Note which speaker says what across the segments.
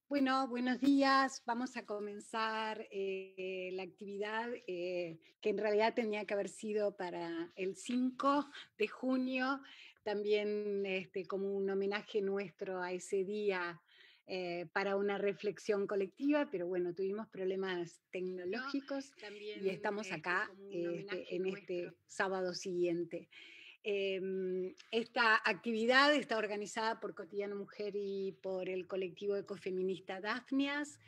Speaker 1: Bueno, buenos días. Vamos a comenzar la actividad que en realidad tenía que haber sido para el 5 de junio, también como un homenaje nuestro a ese día para una reflexión colectiva, pero bueno, tuvimos problemas tecnológicos y estamos acá en este sábado siguiente. Esta actividad está organizada por Cotidiano Mujer y por el colectivo ecofeminista Dafnias.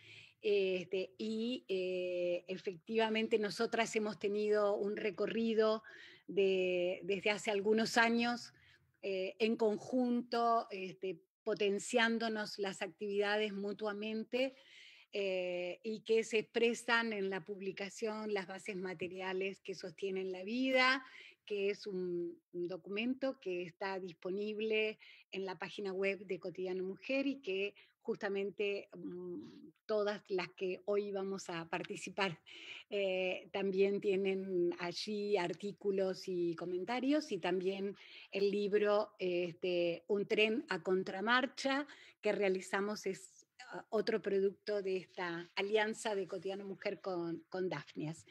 Speaker 1: Efectivamente nosotras hemos tenido un recorrido desde hace algunos años en conjunto, potenciándonos las actividades mutuamente y que se expresan en la publicación las bases materiales que sostienen la vida, que es un documento que está disponible en la página web de Cotidiano Mujer y que justamente todas las que hoy vamos a participar también tienen allí artículos y comentarios, y también el libro Un tren a contramarcha que realizamos es otro producto de esta alianza de Cotidiano Mujer con Dafnias.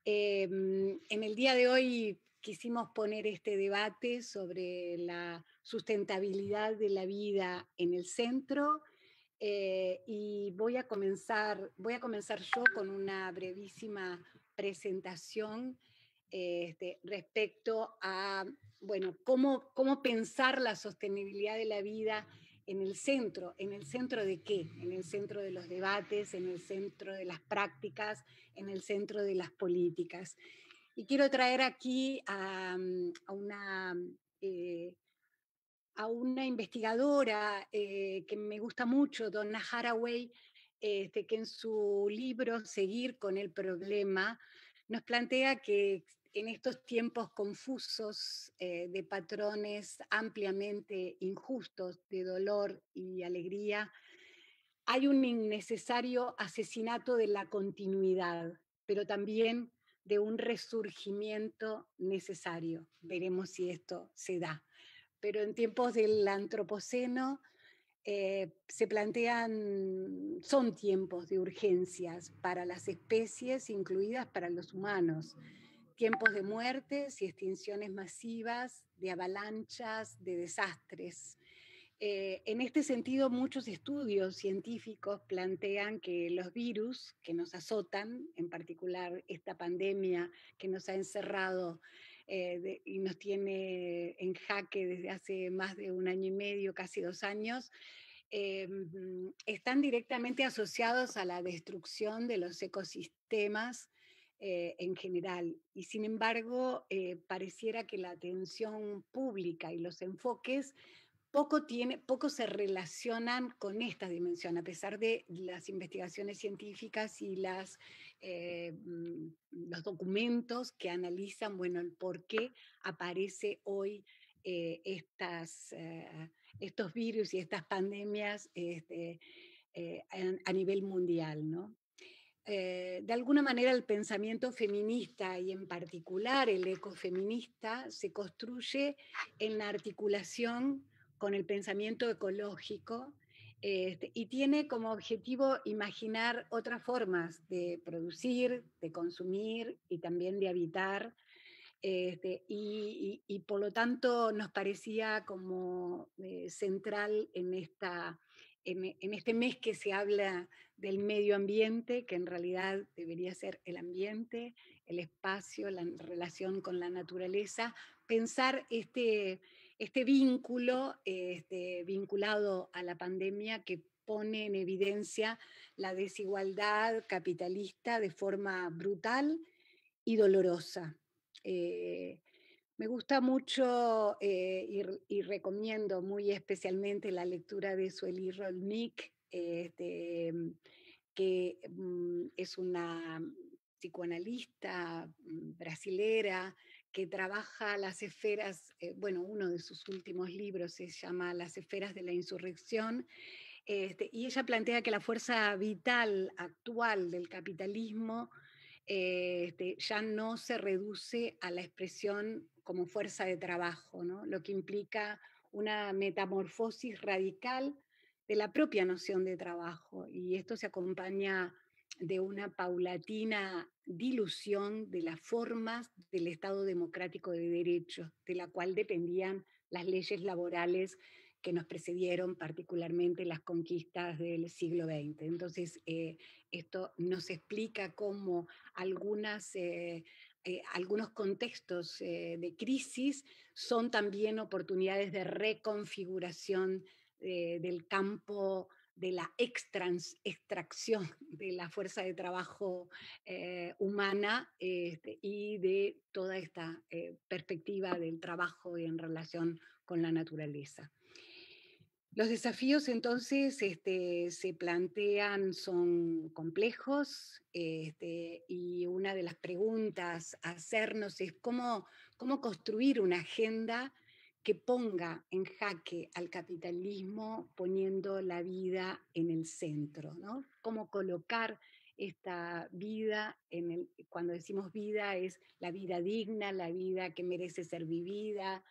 Speaker 1: En el día de hoy quisimos poner este debate sobre la sustentabilidad de la vida en el centro, y voy a comenzar yo con una brevísima presentación respecto a, bueno, cómo pensar la sostenibilidad de la vida ¿en el centro de qué? En el centro de los debates, en el centro de las prácticas, en el centro de las políticas. Y quiero traer aquí eh, a una investigadora que me gusta mucho, Donna Haraway, que en su libro Seguir con el problema nos plantea que en estos tiempos confusos de patrones ampliamente injustos de dolor y alegría, hay un innecesario asesinato de la continuidad, pero también de un resurgimiento necesario. Veremos si esto se da. Pero en tiempos del antropoceno son tiempos de urgencias para las especies, incluidas para los humanos, tiempos de muertes y extinciones masivas, de avalanchas, de desastres. En este sentido, muchos estudios científicos plantean que los virus que nos azotan, en particular esta pandemia que nos ha encerrado y nos tiene en jaque desde hace más de un año y medio, casi 2 años, eh, están directamente asociados a la destrucción de los ecosistemas en general. Y sin embargo, pareciera que la atención pública y los enfoques poco se relacionan con esta dimensión, a pesar de las investigaciones científicas y los documentos que analizan, bueno, el por qué aparece hoy estos virus y estas pandemias a nivel mundial, ¿no? De alguna manera el pensamiento feminista y en particular el ecofeminista se construye en la articulación con el pensamiento ecológico, y tiene como objetivo imaginar otras formas de producir, de consumir y también de habitar, y por lo tanto nos parecía como central en este mes que se habla del medio ambiente, que en realidad debería ser el ambiente, el espacio, la relación con la naturaleza, pensar este vínculo vinculado a la pandemia que pone en evidencia la desigualdad capitalista de forma brutal y dolorosa. Eh, Me gusta mucho y recomiendo muy especialmente la lectura de Sueli Rolnik, que es una psicoanalista brasilera que trabaja las esferas, bueno, uno de sus últimos libros se llama Las esferas de la insurrección, y ella plantea que la fuerza vital actual del capitalismo ya no se reduce a la expresión como fuerza de trabajo, ¿no? Lo que implica una metamorfosis radical de la propia noción de trabajo, y esto se acompaña de una paulatina dilución de las formas del Estado democrático de derecho, de la cual dependían las leyes laborales que nos precedieron, particularmente las conquistas del siglo XX. Entonces, esto nos explica cómo algunos contextos de crisis son también oportunidades de reconfiguración del campo de la extracción de la fuerza de trabajo humana, y de toda esta perspectiva del trabajo en relación con la naturaleza. Los desafíos entonces se plantean, son complejos, y una de las preguntas a hacernos es cómo construir una agenda que ponga en jaque al capitalismo poniendo la vida en el centro, ¿no? Cómo colocar esta vida cuando decimos vida, es la vida digna, la vida que merece ser vivida,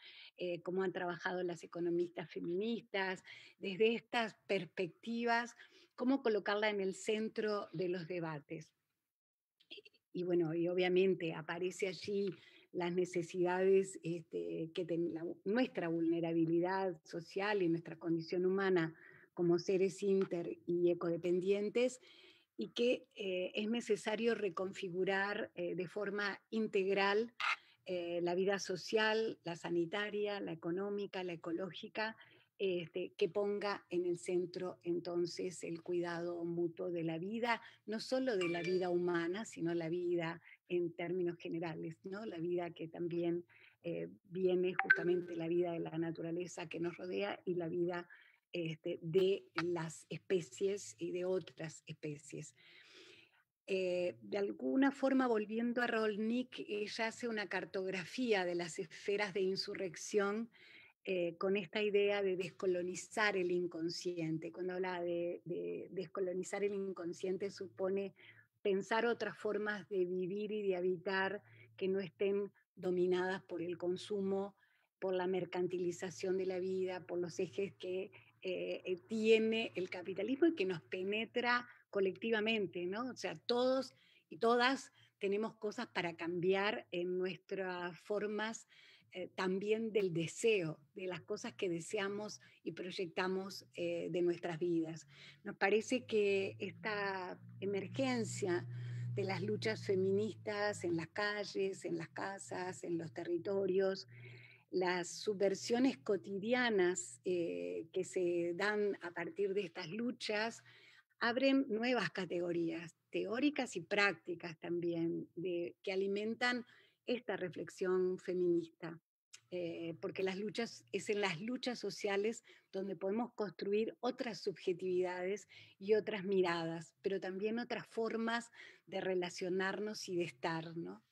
Speaker 1: cómo han trabajado las economistas feministas, desde estas perspectivas, cómo colocarla en el centro de los debates. Y bueno, y obviamente aparece allí las necesidades nuestra vulnerabilidad social y nuestra condición humana como seres inter y ecodependientes, y que es necesario reconfigurar de forma integral la vida social, la sanitaria, la económica, la ecológica, que ponga en el centro entonces el cuidado mutuo de la vida, no solo de la vida humana, sino la vida en términos generales, ¿no? La vida que también viene justamente la vida de la naturaleza que nos rodea y la vida de las especies y de otras especies. De alguna forma, volviendo a Rolnik, ella hace una cartografía de las esferas de insurrección con esta idea de descolonizar el inconsciente. Cuando habla de descolonizar el inconsciente, supone pensar otras formas de vivir y de habitar que no estén dominadas por el consumo, por la mercantilización de la vida, por los ejes que tiene el capitalismo y que nos penetra colectivamente, ¿no? O sea, todos y todas tenemos cosas para cambiar en nuestras formas también del deseo, de las cosas que deseamos y proyectamos de nuestras vidas. Nos parece que esta emergencia de las luchas feministas en las calles, en las casas, en los territorios, las subversiones cotidianas que se dan a partir de estas luchas, abren nuevas categorías, teóricas y prácticas también, que alimentan esta reflexión feminista. Porque es en las luchas sociales donde podemos construir otras subjetividades y otras miradas, pero también otras formas de relacionarnos y de estar, ¿no?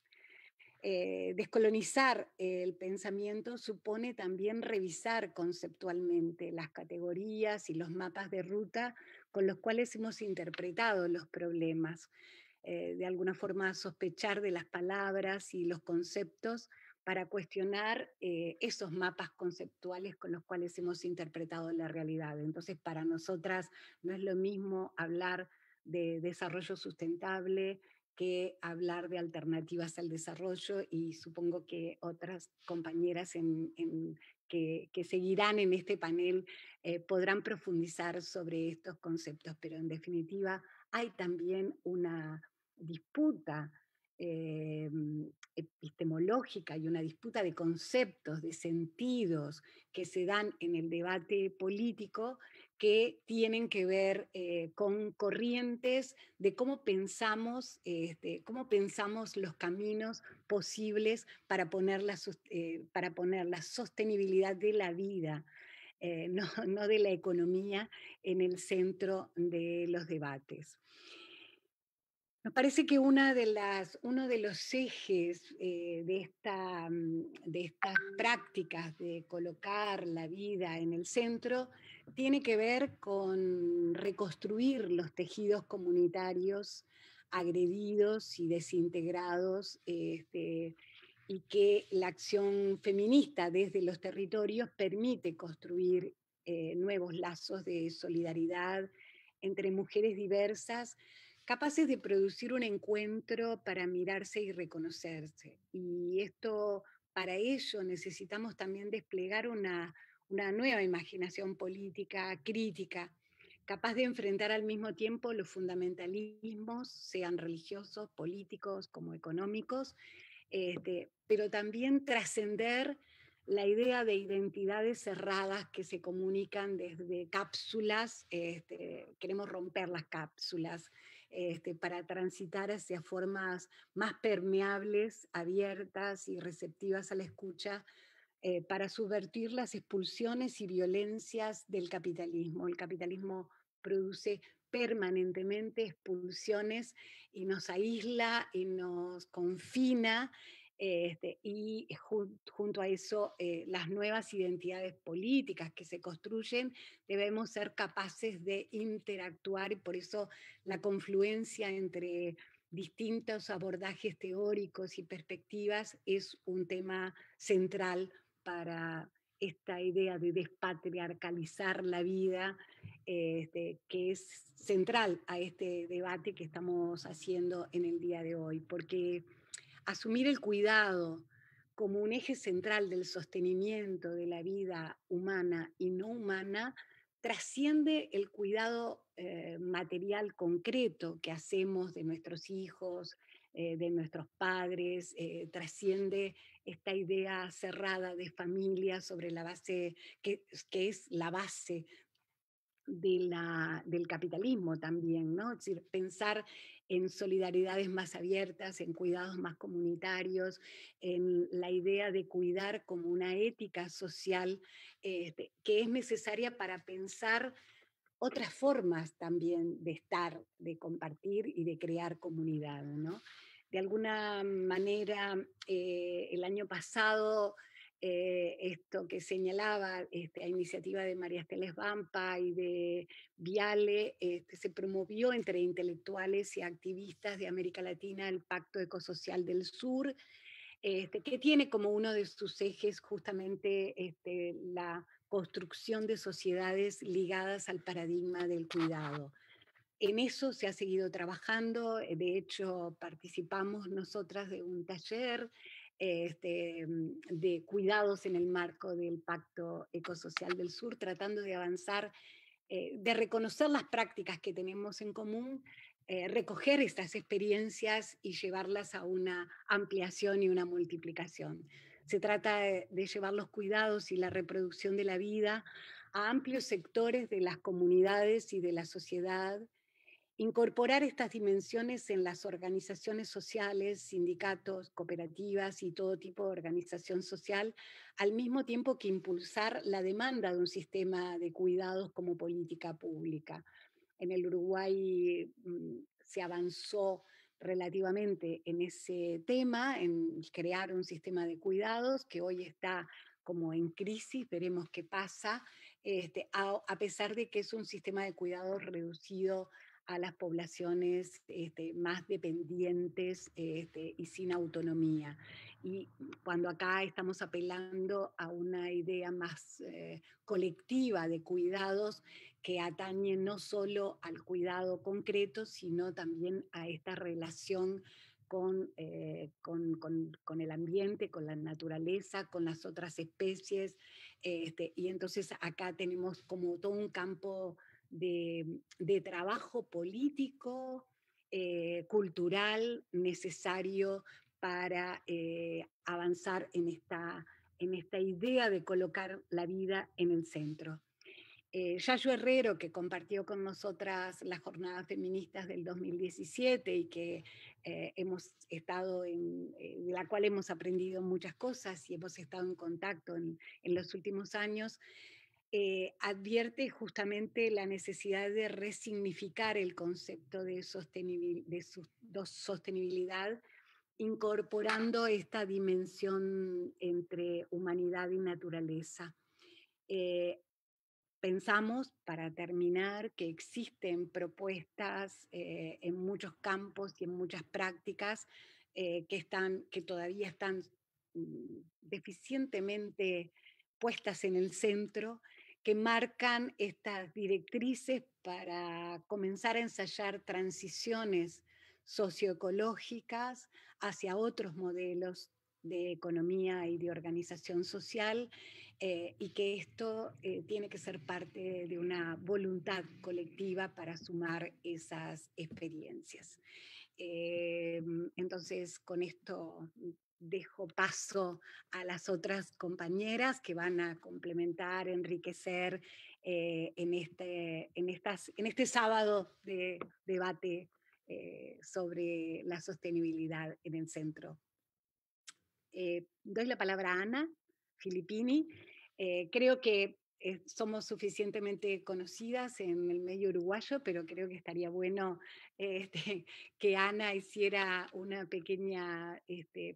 Speaker 1: Descolonizar el pensamiento supone también revisar conceptualmente las categorías y los mapas de ruta con los cuales hemos interpretado los problemas. De alguna forma sospechar de las palabras y los conceptos para cuestionar esos mapas conceptuales con los cuales hemos interpretado la realidad. Entonces, para nosotras no es lo mismo hablar de desarrollo sustentable que hablar de alternativas al desarrollo, y supongo que otras compañeras que seguirán en este panel podrán profundizar sobre estos conceptos, pero en definitiva hay también una disputa eh, epistemológica y una disputa de conceptos, de sentidos que se dan en el debate político, que tienen que ver con corrientes de cómo pensamos los caminos posibles para poner la sostenibilidad de la vida, no de la economía, en el centro de los debates. Nos parece que uno de los ejes de estas prácticas de colocar la vida en el centro tiene que ver con reconstruir los tejidos comunitarios agredidos y desintegrados, y que la acción feminista desde los territorios permite construir nuevos lazos de solidaridad entre mujeres diversas, capaces de producir un encuentro para mirarse y reconocerse. Y esto, para ello, necesitamos también desplegar una nueva imaginación política crítica, capaz de enfrentar al mismo tiempo los fundamentalismos, sean religiosos, políticos como económicos, pero también trascender la idea de identidades cerradas que se comunican desde cápsulas. Queremos romper las cápsulas para transitar hacia formas más permeables, abiertas y receptivas a la escucha, para subvertir las expulsiones y violencias del capitalismo. El capitalismo produce permanentemente expulsiones y nos aísla y nos confina, y junto a eso, las nuevas identidades políticas que se construyen, debemos ser capaces de interactuar, y por eso la confluencia entre distintos abordajes teóricos y perspectivas es un tema central para esta idea de despatriarcalizar la vida, que es central a este debate que estamos haciendo en el día de hoy, porque asumir el cuidado como un eje central del sostenimiento de la vida humana y no humana trasciende el cuidado material concreto que hacemos de nuestros hijos, de nuestros padres, trasciende esta idea cerrada de familia sobre la base, que es la base del capitalismo también, ¿no? Es decir, pensar en solidaridades más abiertas, en cuidados más comunitarios, en la idea de cuidar como una ética social, que es necesaria para pensar otras formas también de estar, de compartir y de crear comunidad, ¿no? De alguna manera, el año pasado, esto que señalaba, a iniciativa de María Ángeles Vampa y de Viale, se promovió entre intelectuales y activistas de América Latina el Pacto Ecosocial del Sur, que tiene como uno de sus ejes justamente la construcción de sociedades ligadas al paradigma del cuidado. En eso se ha seguido trabajando. De hecho participamos nosotras de un taller de cuidados en el marco del Pacto Ecosocial del Sur, tratando de avanzar, de reconocer las prácticas que tenemos en común, recoger estas experiencias y llevarlas a una ampliación y una multiplicación. Se trata de llevar los cuidados y la reproducción de la vida a amplios sectores de las comunidades y de la sociedad, incorporar estas dimensiones en las organizaciones sociales, sindicatos, cooperativas y todo tipo de organización social, al mismo tiempo que impulsar la demanda de un sistema de cuidados como política pública. En el Uruguay se avanzó relativamente en ese tema, en crear un sistema de cuidados que hoy está como en crisis, veremos qué pasa, a pesar de que es un sistema de cuidados reducido a las poblaciones más dependientes y sin autonomía. Y cuando acá estamos apelando a una idea más colectiva de cuidados que atañen no solo al cuidado concreto, sino también a esta relación con el ambiente, con la naturaleza, con las otras especies. Y entonces acá tenemos como todo un campo de trabajo político, cultural, necesario para avanzar en esta idea de colocar la vida en el centro. Yayo Herrero, que compartió con nosotras las jornadas feministas del 2017 y que hemos estado de la cual hemos aprendido muchas cosas y hemos estado en contacto en los últimos años, advierte justamente la necesidad de resignificar el concepto de sostenibilidad, incorporando esta dimensión entre humanidad y naturaleza. Eh, Pensamos, para terminar, que existen propuestas en muchos campos y en muchas prácticas que todavía están deficientemente puestas en el centro, que marcan estas directrices para comenzar a ensayar transiciones socioecológicas hacia otros modelos de economía y de organización social, y que esto tiene que ser parte de una voluntad colectiva para sumar esas experiencias. Entonces, con esto dejo paso a las otras compañeras que van a complementar, enriquecer en este sábado de debate sobre la sostenibilidad en el centro. Doy la palabra a Ana Filippini. Creo que somos suficientemente conocidas en el medio uruguayo, pero creo que estaría bueno que Ana hiciera una pequeña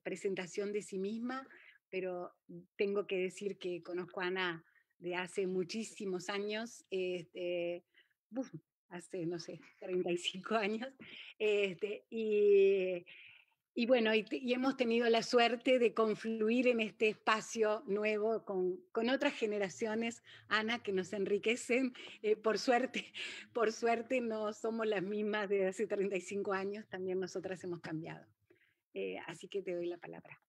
Speaker 1: presentación de sí misma, pero tengo que decir que conozco a Ana de hace muchísimos años, uf, hace, no sé, 35 años, y bueno, y hemos tenido la suerte de confluir en este espacio nuevo con otras generaciones, Ana, que nos enriquecen. Por suerte no somos las mismas de hace 35 años, también nosotras hemos cambiado. Así que te doy la palabra.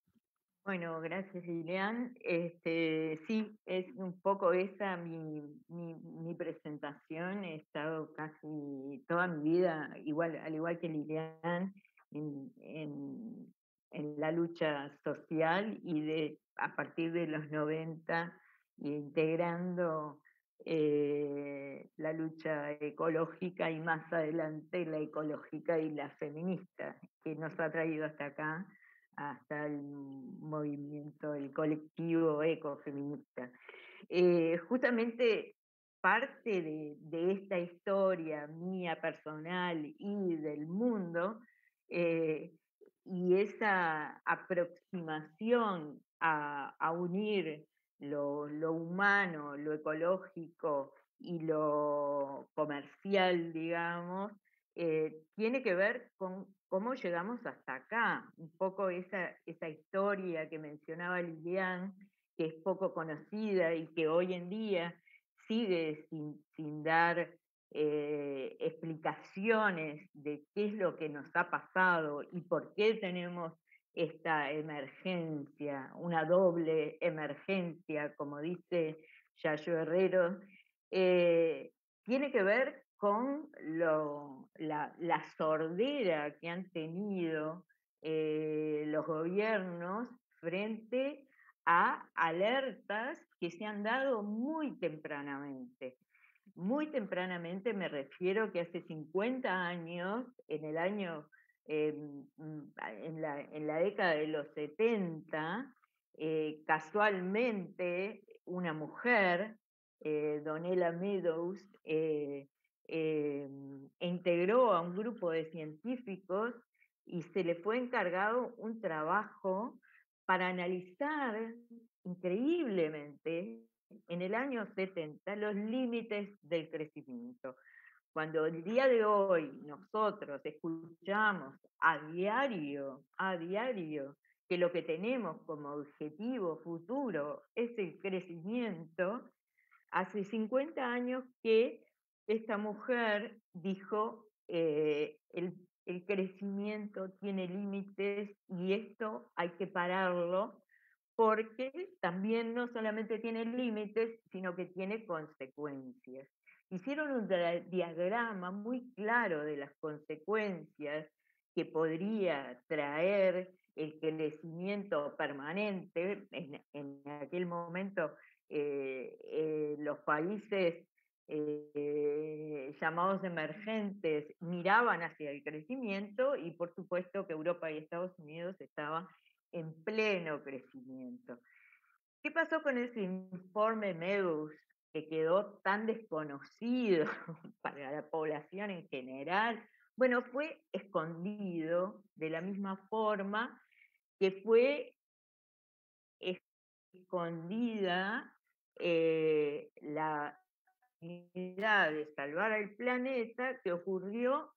Speaker 2: Bueno, gracias Lilian. Sí, es un poco esa mi presentación. He estado casi toda mi vida, al igual que Lilian, en, en- en la lucha social y a partir de los 90 integrando la lucha ecológica y más adelante la ecológica y la feminista, que nos ha traído hasta acá, hasta el movimiento, el colectivo ecofeminista. Justamente parte de esta historia mía personal y del mundo, y esa aproximación a unir lo humano, lo ecológico y lo comercial, digamos, tiene que ver con cómo llegamos hasta acá. Un poco esa historia que mencionaba Lilian, que es poco conocida y que hoy en día sigue sin dar explicaciones de qué es lo que nos ha pasado y por qué tenemos esta emergencia, una doble emergencia, como dice Yayo Herrero, tiene que ver con la sordera que han tenido los gobiernos frente a alertas que se han dado muy tempranamente. Muy tempranamente me refiero que hace 50 años, en la década de los 70, casualmente una mujer, Donella Meadows, integró a un grupo de científicos y se le fue encargado un trabajo para analizar increíblemente en el año 70 los límites del crecimiento. Cuando el día de hoy nosotros escuchamos a diario, que lo que tenemos como objetivo futuro es el crecimiento, hace 50 años que esta mujer dijo, el crecimiento tiene límites y esto hay que pararlo, porque también no solamente tiene límites, sino que tiene consecuencias. Hicieron un diagrama muy claro de las consecuencias que podría traer el crecimiento permanente. En aquel momento los países llamados emergentes miraban hacia el crecimiento y por supuesto que Europa y Estados Unidos estaban en pleno crecimiento. ¿Qué pasó con ese informe Meadows que quedó tan desconocido para la población en general? Bueno, fue escondido de la misma forma que fue escondida la necesidad de salvar al planeta, que ocurrió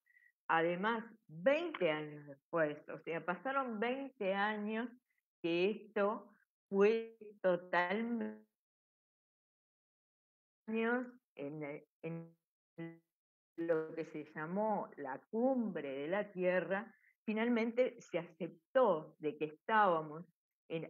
Speaker 2: además 20 años después. O sea, pasaron 20 años que esto fue totalmente años, en lo que se llamó la cumbre de la Tierra, finalmente se aceptó de que estábamos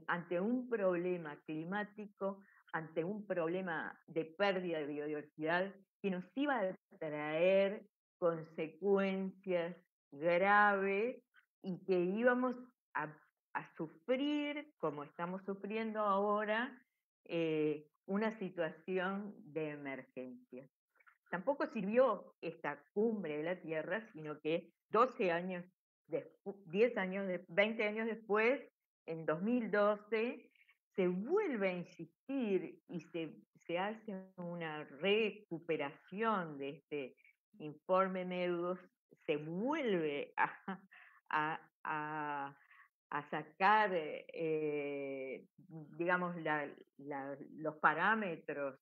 Speaker 2: ante un problema climático, ante un problema de pérdida de biodiversidad que nos iba a traer consecuencias graves y que íbamos a, a sufrir, como estamos sufriendo ahora, una situación de emergencia. Tampoco sirvió esta cumbre de la Tierra, sino que 12 años, 10 años, 20 años después, en 2012, se vuelve a insistir y se hace una recuperación de este informe Meadows, se vuelve a, a sacar, digamos, los parámetros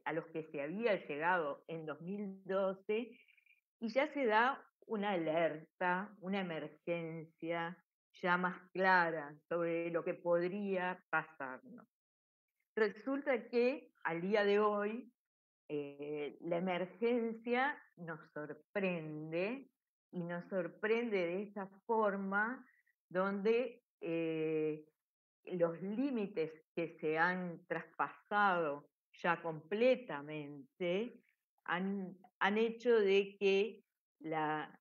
Speaker 2: a los que se había llegado en 2012 y ya se da una alerta, una emergencia ya más clara sobre lo que podría pasarnos. Resulta que al día de hoy la emergencia nos sorprende y nos sorprende de esa forma donde los límites que se han traspasado ya completamente han hecho de que la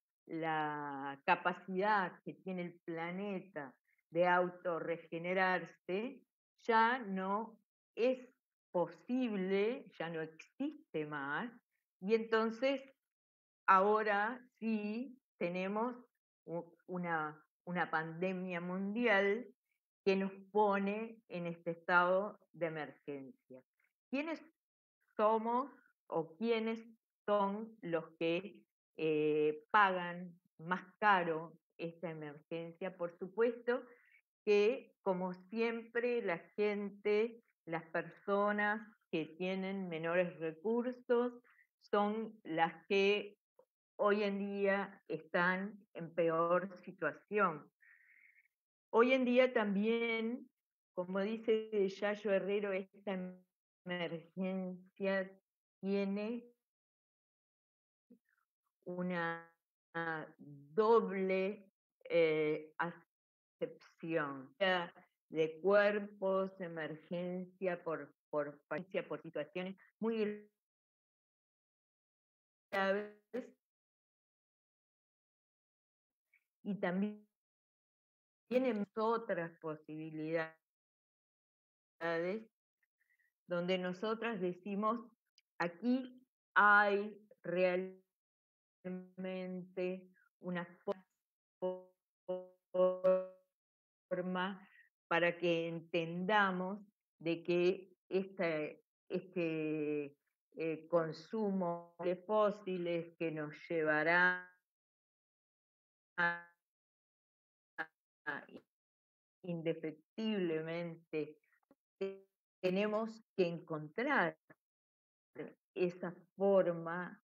Speaker 2: capacidad que tiene el planeta de autorregenerarse ya no es posible, ya no existe más, y entonces ahora sí tenemos una pandemia mundial que nos pone en este estado de emergencia. ¿Quiénes somos o quiénes son los que pagan más caro esta emergencia? Por supuesto que, como siempre, la gente, las personas que tienen menores recursos son las que hoy en día están en peor situación. Hoy en día también, como dice Yayo Herrero, esta emergencia tiene una doble acepción de cuerpos, emergencia por situaciones muy graves y también tienen otras posibilidades donde nosotras decimos, aquí hay realmente una forma para que entendamos de que este consumo de fósiles que nos llevará indefectiblemente, tenemos que encontrar esa forma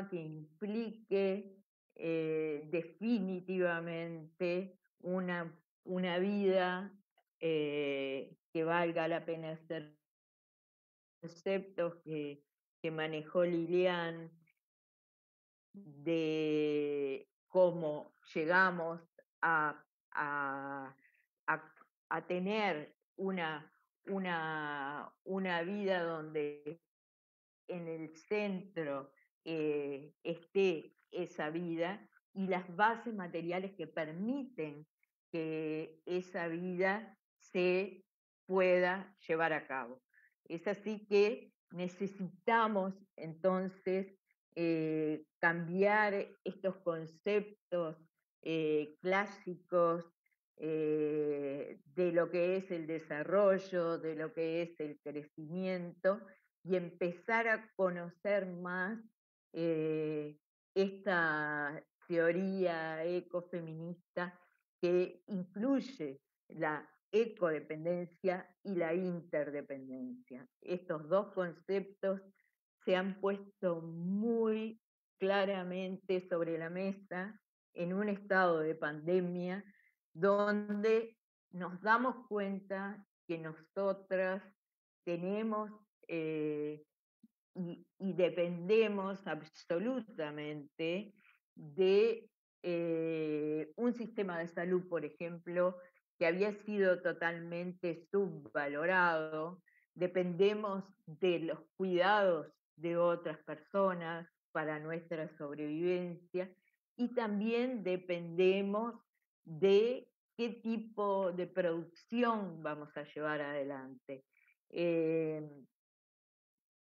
Speaker 2: que implique definitivamente una vida que valga la pena ser. Conceptos que manejó Lilian de cómo llegamos a, a, a tener una vida donde en el centro esté esa vida y las bases materiales que permiten que esa vida se pueda llevar a cabo. Es así que necesitamos entonces cambiar estos conceptos clásicos de lo que es el desarrollo, de lo que es el crecimiento, y empezar a conocer más esta teoría ecofeminista que incluye la ecodependencia y la interdependencia. Estos dos conceptos se han puesto muy claramente sobre la mesa en un estado de pandemia donde nos damos cuenta que nosotras tenemos eh, y dependemos absolutamente de un sistema de salud, por ejemplo, que había sido totalmente subvalorado. Dependemos de los cuidados de otras personas para nuestra sobrevivencia y también dependemos de qué tipo de producción vamos a llevar adelante. Eh,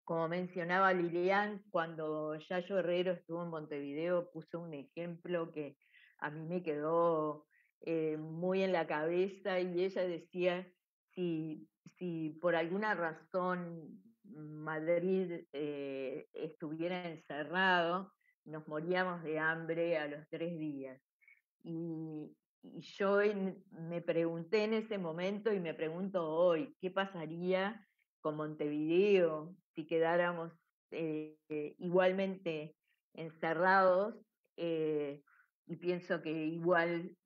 Speaker 2: Como mencionaba Lilian, cuando Yayo Herrero estuvo en Montevideo, puso un ejemplo que a mí me quedó muy en la cabeza y ella decía, si por alguna razón Madrid estuviera encerrado, nos moríamos de hambre a los 3 días. Y yo me pregunté en ese momento y me pregunto hoy, ¿qué pasaría con Montevideo si quedáramos igualmente encerrados? Y pienso que igual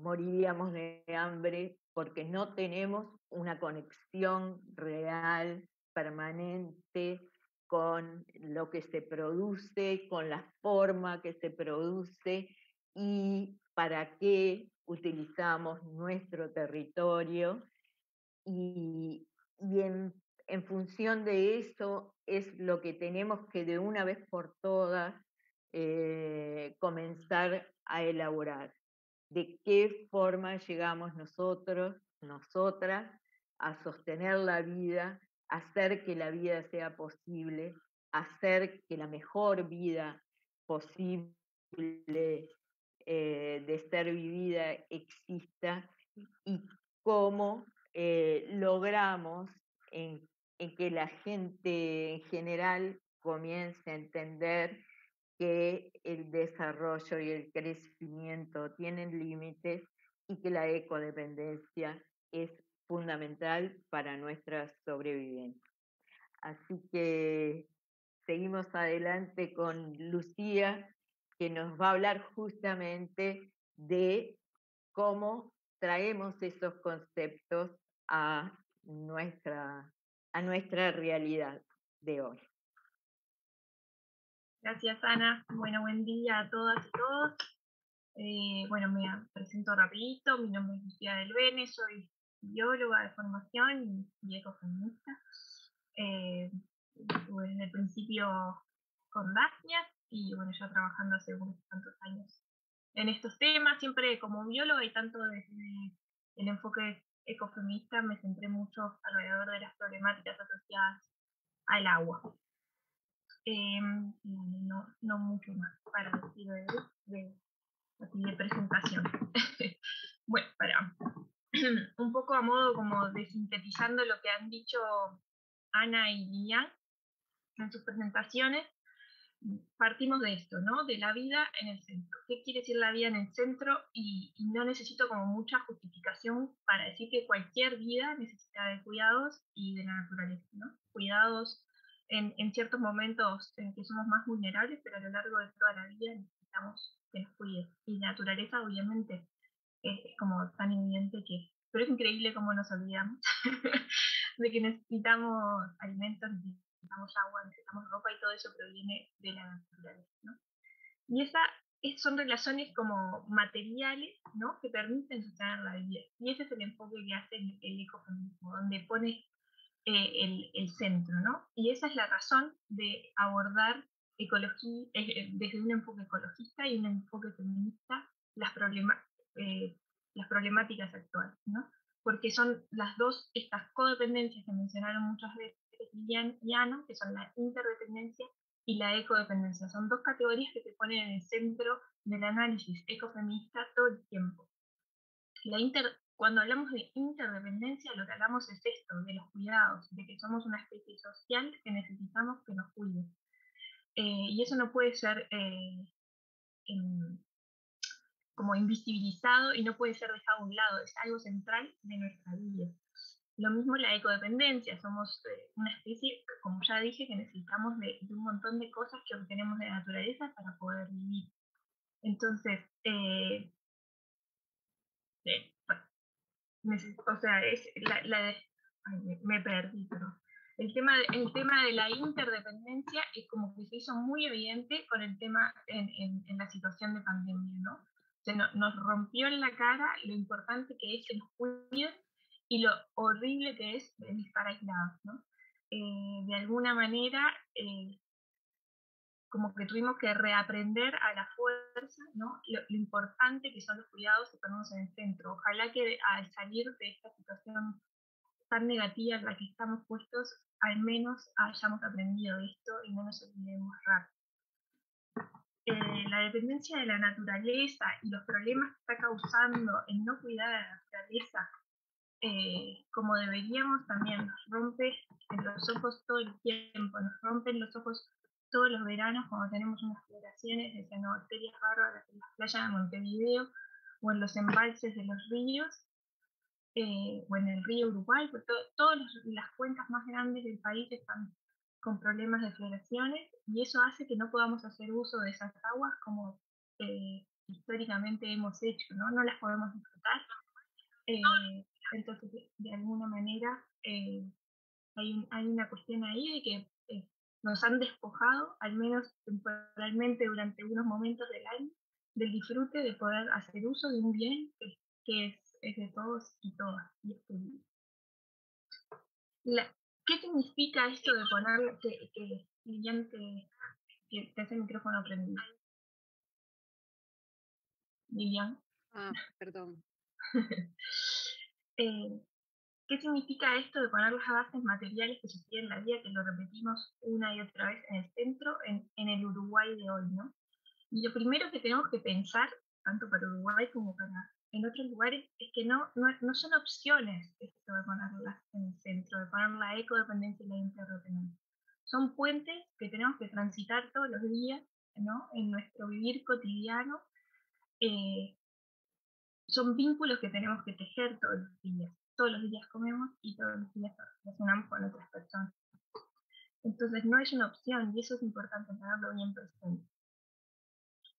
Speaker 2: moriríamos de hambre porque no tenemos una conexión real, permanente, con lo que se produce, con la forma que se produce y para qué utilizamos nuestro territorio y en función de eso es lo que tenemos que de una vez por todas comenzar a elaborar. De qué forma llegamos nosotros, nosotras, a sostener la vida, a hacer que la vida sea posible, a hacer que la mejor vida posible de ser vivida exista y cómo logramos en que la gente en general comience a entender que el desarrollo y el crecimiento tienen límites y que la ecodependencia es fundamental para nuestra sobrevivencia. Así que seguimos adelante con Lucía, que nos va a hablar justamente de cómo traemos esos conceptos a nuestra realidad de hoy.
Speaker 3: Gracias, Ana. Bueno, buen día a todas y todos. Bueno, me presento rapidito. Mi nombre es Lucía del Bene, soy bióloga de formación y ecofeminista. Estuve desde el principio con Daphnia y bueno, ya trabajando hace unos cuantos años en estos temas, siempre como bióloga y tanto desde el enfoque ecofeminista me centré mucho alrededor de las problemáticas asociadas al agua. No mucho más para decir de presentación. Bueno, para un poco a modo como de sintetizando lo que han dicho Ana y Lilian en sus presentaciones, partimos de esto, ¿no? De la vida en el centro. ¿Qué quiere decir la vida en el centro? Y no necesito como mucha justificación para decir que cualquier vida necesita de cuidados y de la naturaleza, ¿no? Cuidados en ciertos momentos en que somos más vulnerables, pero a lo largo de toda la vida necesitamos que nos cuide. Y la naturaleza, obviamente, es como tan evidente que... Pero es increíble cómo nos olvidamos de que necesitamos alimentos, necesitamos agua, necesitamos ropa y todo eso proviene de la naturaleza, ¿no? Y son relaciones como materiales, ¿no? Que permiten sostener la vida. Y ese es el enfoque que hace el ecofeminismo, donde pone el centro, ¿no? Y esa es la razón de abordar ecología desde un enfoque ecologista y un enfoque feminista las problemáticas actuales, ¿no? Porque son estas codependencias que mencionaron muchas veces Lilian y Ana, que son la interdependencia y la ecodependencia. Son dos categorías que se ponen en el centro del análisis ecofeminista todo el tiempo. Cuando hablamos de interdependencia, lo que hablamos es esto, de los cuidados, de que somos una especie social que necesitamos que nos cuiden. Y eso no puede ser como invisibilizado y no puede ser dejado a un lado, es algo central de nuestra vida. Lo mismo la ecodependencia, somos una especie, como ya dije, que necesitamos de un montón de cosas que obtenemos de la naturaleza para poder vivir. Entonces, bueno, o sea, es ay, me perdí, pero el tema de la interdependencia es como que se hizo muy evidente con el tema en la situación de pandemia, ¿no? Nos rompió en la cara lo importante que es que nos cuiden y lo horrible que es el estar aislados, ¿no? De alguna manera, como que tuvimos que reaprender a la fuerza, ¿no? Lo importante que son los cuidados y ponernos en el centro. Ojalá que al salir de esta situación tan negativa en la que estamos puestos, al menos hayamos aprendido esto y no nos olvidemos rápido. La dependencia de la naturaleza y los problemas que está causando el no cuidar a la naturaleza, como deberíamos, también nos rompe en los ojos todo el tiempo, nos rompen los ojos todos los veranos cuando tenemos unas floraciones de cianobacterias bárbaras en las playas de Montevideo o en los embalses de los ríos, o en el río Uruguay, pues todas las cuencas más grandes del país están con problemas de floraciones y eso hace que no podamos hacer uso de esas aguas como históricamente hemos hecho, ¿no? No las podemos disfrutar. Entonces, de alguna manera, hay una cuestión ahí de que nos han despojado, al menos temporalmente durante unos momentos del año, del disfrute de poder hacer uso de un bien que es de todos y todas. Y ¿qué significa esto de poner que Lilian te hace el micrófono prendido? Lilian.
Speaker 1: Perdón.
Speaker 3: ¿Qué significa esto de poner las bases materiales que sostienen la vida, que lo repetimos una y otra vez en el centro, en el Uruguay de hoy, ¿no? Y lo primero que tenemos que pensar, tanto para Uruguay como para en otros lugares, es que no son opciones esto de ponerlas en el centro, de poner la ecodependencia y la interdependencia. Son puentes que tenemos que transitar todos los días, ¿no? En nuestro vivir cotidiano. Son vínculos que tenemos que tejer todos los días. Todos los días comemos y todos los días nos relacionamos con otras personas. Entonces no es una opción y eso es importante tenerlo bien presente.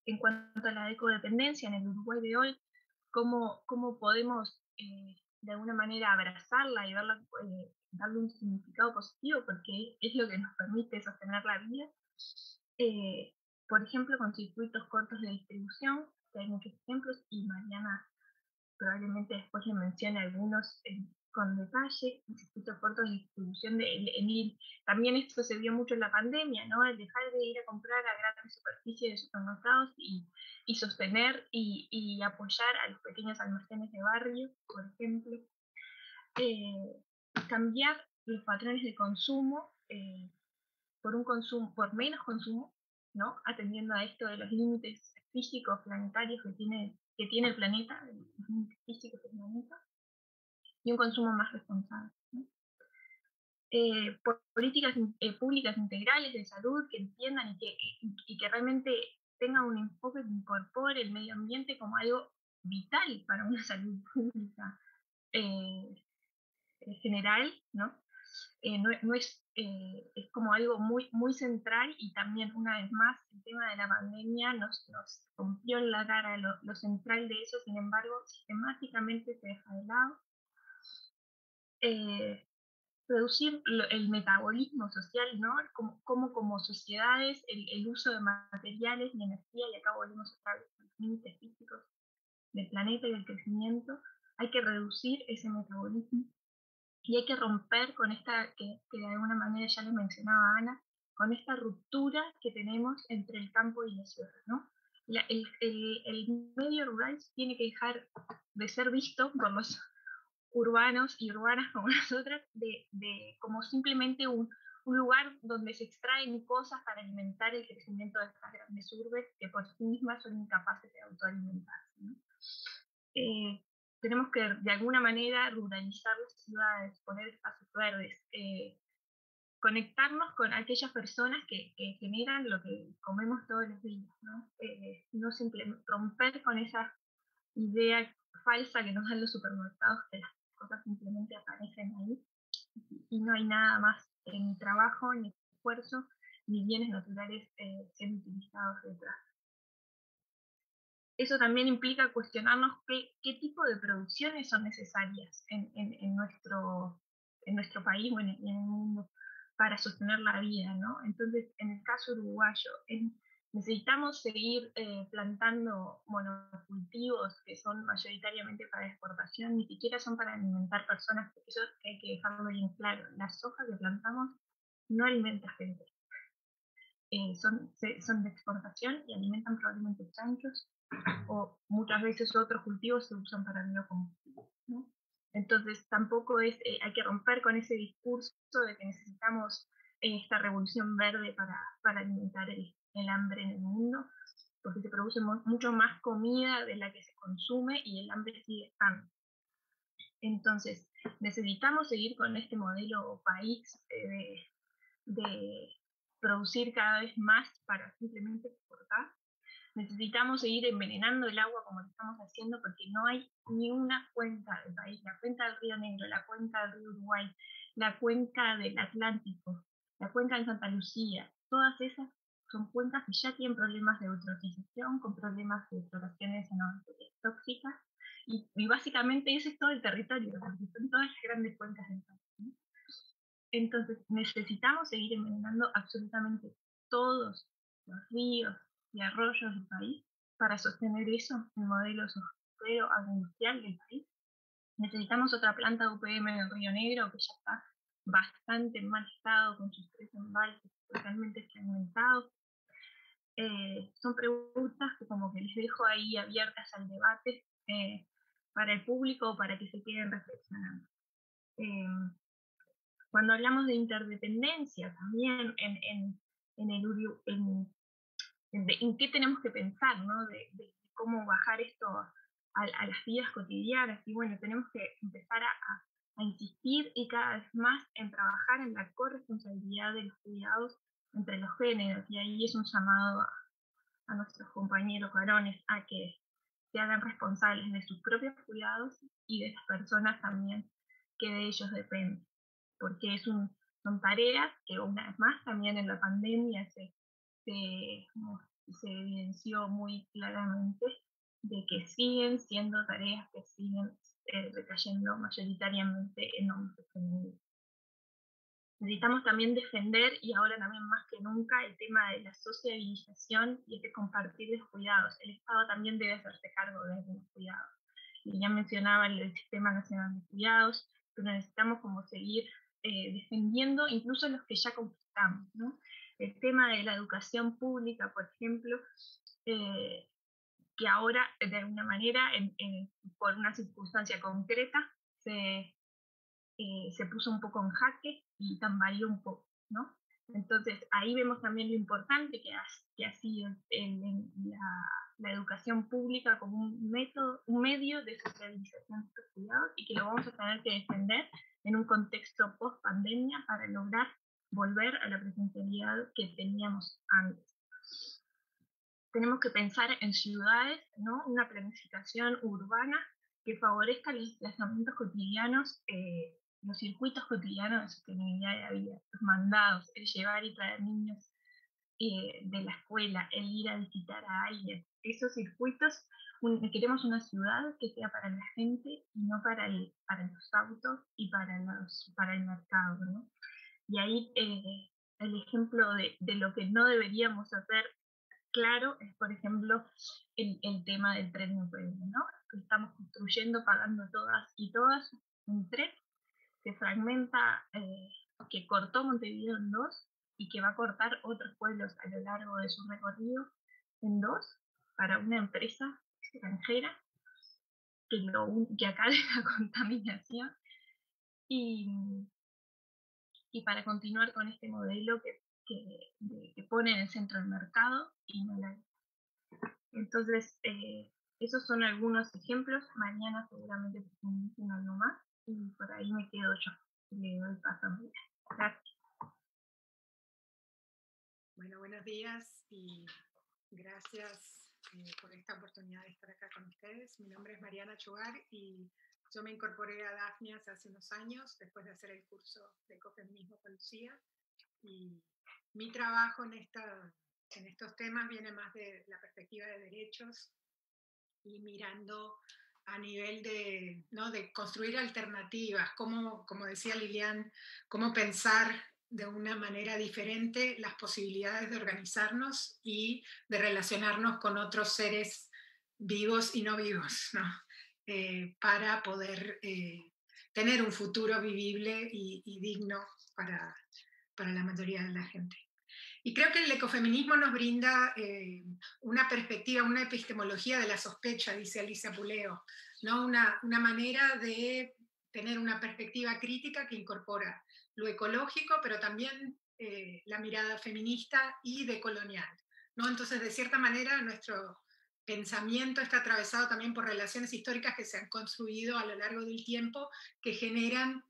Speaker 3: En cuanto a la ecodependencia en el Uruguay de hoy, cómo podemos de alguna manera abrazarla y verla, darle un significado positivo, porque es lo que nos permite sostener la vida. Por ejemplo, con circuitos cortos de distribución, que hay muchos ejemplos, y Mariana probablemente después le mencione algunos con detalle, circuitos cortos de distribución, también esto se vio mucho en la pandemia, ¿no? El dejar de ir a comprar a grandes superficies de supermercados y sostener y apoyar a los pequeños almacenes de barrio, por ejemplo. Cambiar los patrones de consumo por menos consumo, ¿no? Atendiendo a esto de los límites físicos planetarios que tiene el planeta, los límites físicos del planeta, y un consumo más responsable, ¿no? Políticas públicas integrales de salud que entiendan y que realmente tengan un enfoque que incorpore el medio ambiente como algo vital para una salud pública general, ¿no? Es como algo muy, muy central y también una vez más el tema de la pandemia nos rompió en la cara lo central de eso, sin embargo sistemáticamente se deja de lado. Reducir el metabolismo social, ¿no? Como sociedades el uso de materiales y energía, y acá volvemos a los límites físicos del planeta y del crecimiento, hay que reducir ese metabolismo. Y hay que romper con esta, que de alguna manera ya le mencionaba Ana, con esta ruptura que tenemos entre el campo y la ciudad, ¿no? El medio rural tiene que dejar de ser visto por los urbanos y urbanas como nosotras como simplemente un lugar donde se extraen cosas para alimentar el crecimiento de estas grandes urbes que por sí mismas son incapaces de autoalimentarse, ¿no? Tenemos que de alguna manera ruralizar las ciudades, poner espacios verdes, conectarnos con aquellas personas que generan lo que comemos todos los días, ¿no? No simplemente romper con esa idea falsa que nos dan los supermercados, que las cosas simplemente aparecen ahí y no hay nada más ni trabajo, ni esfuerzo, ni bienes naturales siendo utilizados detrás. Eso también implica cuestionarnos qué tipo de producciones son necesarias en nuestro país o en el mundo. para sostener la vida, ¿no? Entonces, en el caso uruguayo, necesitamos seguir plantando monocultivos que son mayoritariamente para exportación, ni siquiera son para alimentar personas, porque eso hay que dejarlo bien claro. La soja que plantamos no alimenta gente. Son de exportación y alimentan probablemente chanchos, o muchas veces otros cultivos se usan para biocombustible, ¿no? Entonces tampoco hay que romper con ese discurso de que necesitamos esta revolución verde para alimentar el hambre en el mundo, porque se produce mucho más comida de la que se consume y el hambre sigue estando. Entonces necesitamos seguir con este modelo país de producir cada vez más para simplemente exportar. Necesitamos seguir envenenando el agua como lo estamos haciendo, porque no hay ni una cuenca del país, la cuenca del Río Negro, la cuenca del Río Uruguay, la cuenca del Atlántico, la cuenca de Santa Lucía, todas esas son cuencas que ya tienen problemas de eutrofización, con problemas de explotaciones tóxicas, y básicamente ese es todo el territorio, porque son todas las grandes cuencas del país, ¿no? Entonces necesitamos seguir envenenando absolutamente todos los ríos y arroyos del país para sostener eso, el modelo sojero agroindustrial del país. Necesitamos otra planta de UPM en el Río Negro, que ya está bastante en mal estado, con sus 3 embalses totalmente fragmentados. Son preguntas que como que les dejo ahí abiertas al debate para el público, para que se queden reflexionando. Cuando hablamos de interdependencia también en qué tenemos que pensar, ¿no? de cómo bajar esto a las vidas cotidianas, y bueno, tenemos que empezar a insistir y cada vez más en trabajar en la corresponsabilidad de los cuidados entre los géneros, y ahí es un llamado a nuestros compañeros varones a que se hagan responsables de sus propios cuidados y de las personas también que de ellos dependen, porque son tareas que una vez más también en la pandemia se evidenció muy claramente de que siguen siendo tareas que siguen recayendo mayoritariamente en hombres femeninos. Necesitamos también defender, y ahora también más que nunca, el tema de la sociabilización y este compartir de los cuidados. El Estado también debe hacerse cargo de los cuidados. Y ya mencionaba el Sistema Nacional de Cuidados, pero necesitamos como seguir defendiendo incluso los que ya conquistamos, ¿no? El tema de la educación pública, por ejemplo, que ahora, de alguna manera, por una circunstancia concreta, se puso un poco en jaque y tambaleó un poco, ¿no? Entonces, ahí vemos también lo importante que ha sido la educación pública como un medio de socialización de estos cuidados, y que lo vamos a tener que defender en un contexto post-pandemia para lograr volver a la presencialidad que teníamos antes. Tenemos que pensar en ciudades, ¿no? Una planificación urbana que favorezca los desplazamientos cotidianos, los circuitos cotidianos de sostenibilidad de la vida, los mandados, el llevar y traer niños de la escuela, el ir a visitar a alguien. Esos circuitos, queremos una ciudad que sea para la gente y no para los autos y para el mercado, ¿no? Y ahí el ejemplo de lo que no deberíamos hacer, claro, es por ejemplo el tema del tren UPM, ¿no? Que estamos construyendo, pagando todas y todas un tren que fragmenta, que cortó Montevideo en 2 y que va a cortar otros pueblos a lo largo de su recorrido en 2 para una empresa extranjera que acabe la contaminación y para continuar con este modelo que pone en el centro el mercado y no la. Entonces, esos son algunos ejemplos. Mañana seguramente profundicen algo más y por ahí me quedo yo. Le doy paso a María. Gracias.
Speaker 4: Bueno, buenos días y gracias por esta oportunidad de estar acá con ustedes. Mi nombre es Mariana Chugar y yo me incorporé a Daphnias hace unos años después de hacer el curso de ecofeminismo con Lucía, y mi trabajo en estos temas viene más de la perspectiva de derechos y mirando a nivel de construir alternativas, como decía Lilian, cómo pensar de una manera diferente las posibilidades de organizarnos y de relacionarnos con otros seres vivos y no vivos, ¿no? Para poder tener un futuro vivible y digno para la mayoría de la gente. Y creo que el ecofeminismo nos brinda una perspectiva, una epistemología de la sospecha, dice Alicia Puleo, ¿no? Una manera de tener una perspectiva crítica que incorpora lo ecológico, pero también la mirada feminista y decolonial, ¿no? Entonces, de cierta manera, nuestro pensamiento está atravesado también por relaciones históricas que se han construido a lo largo del tiempo, que generan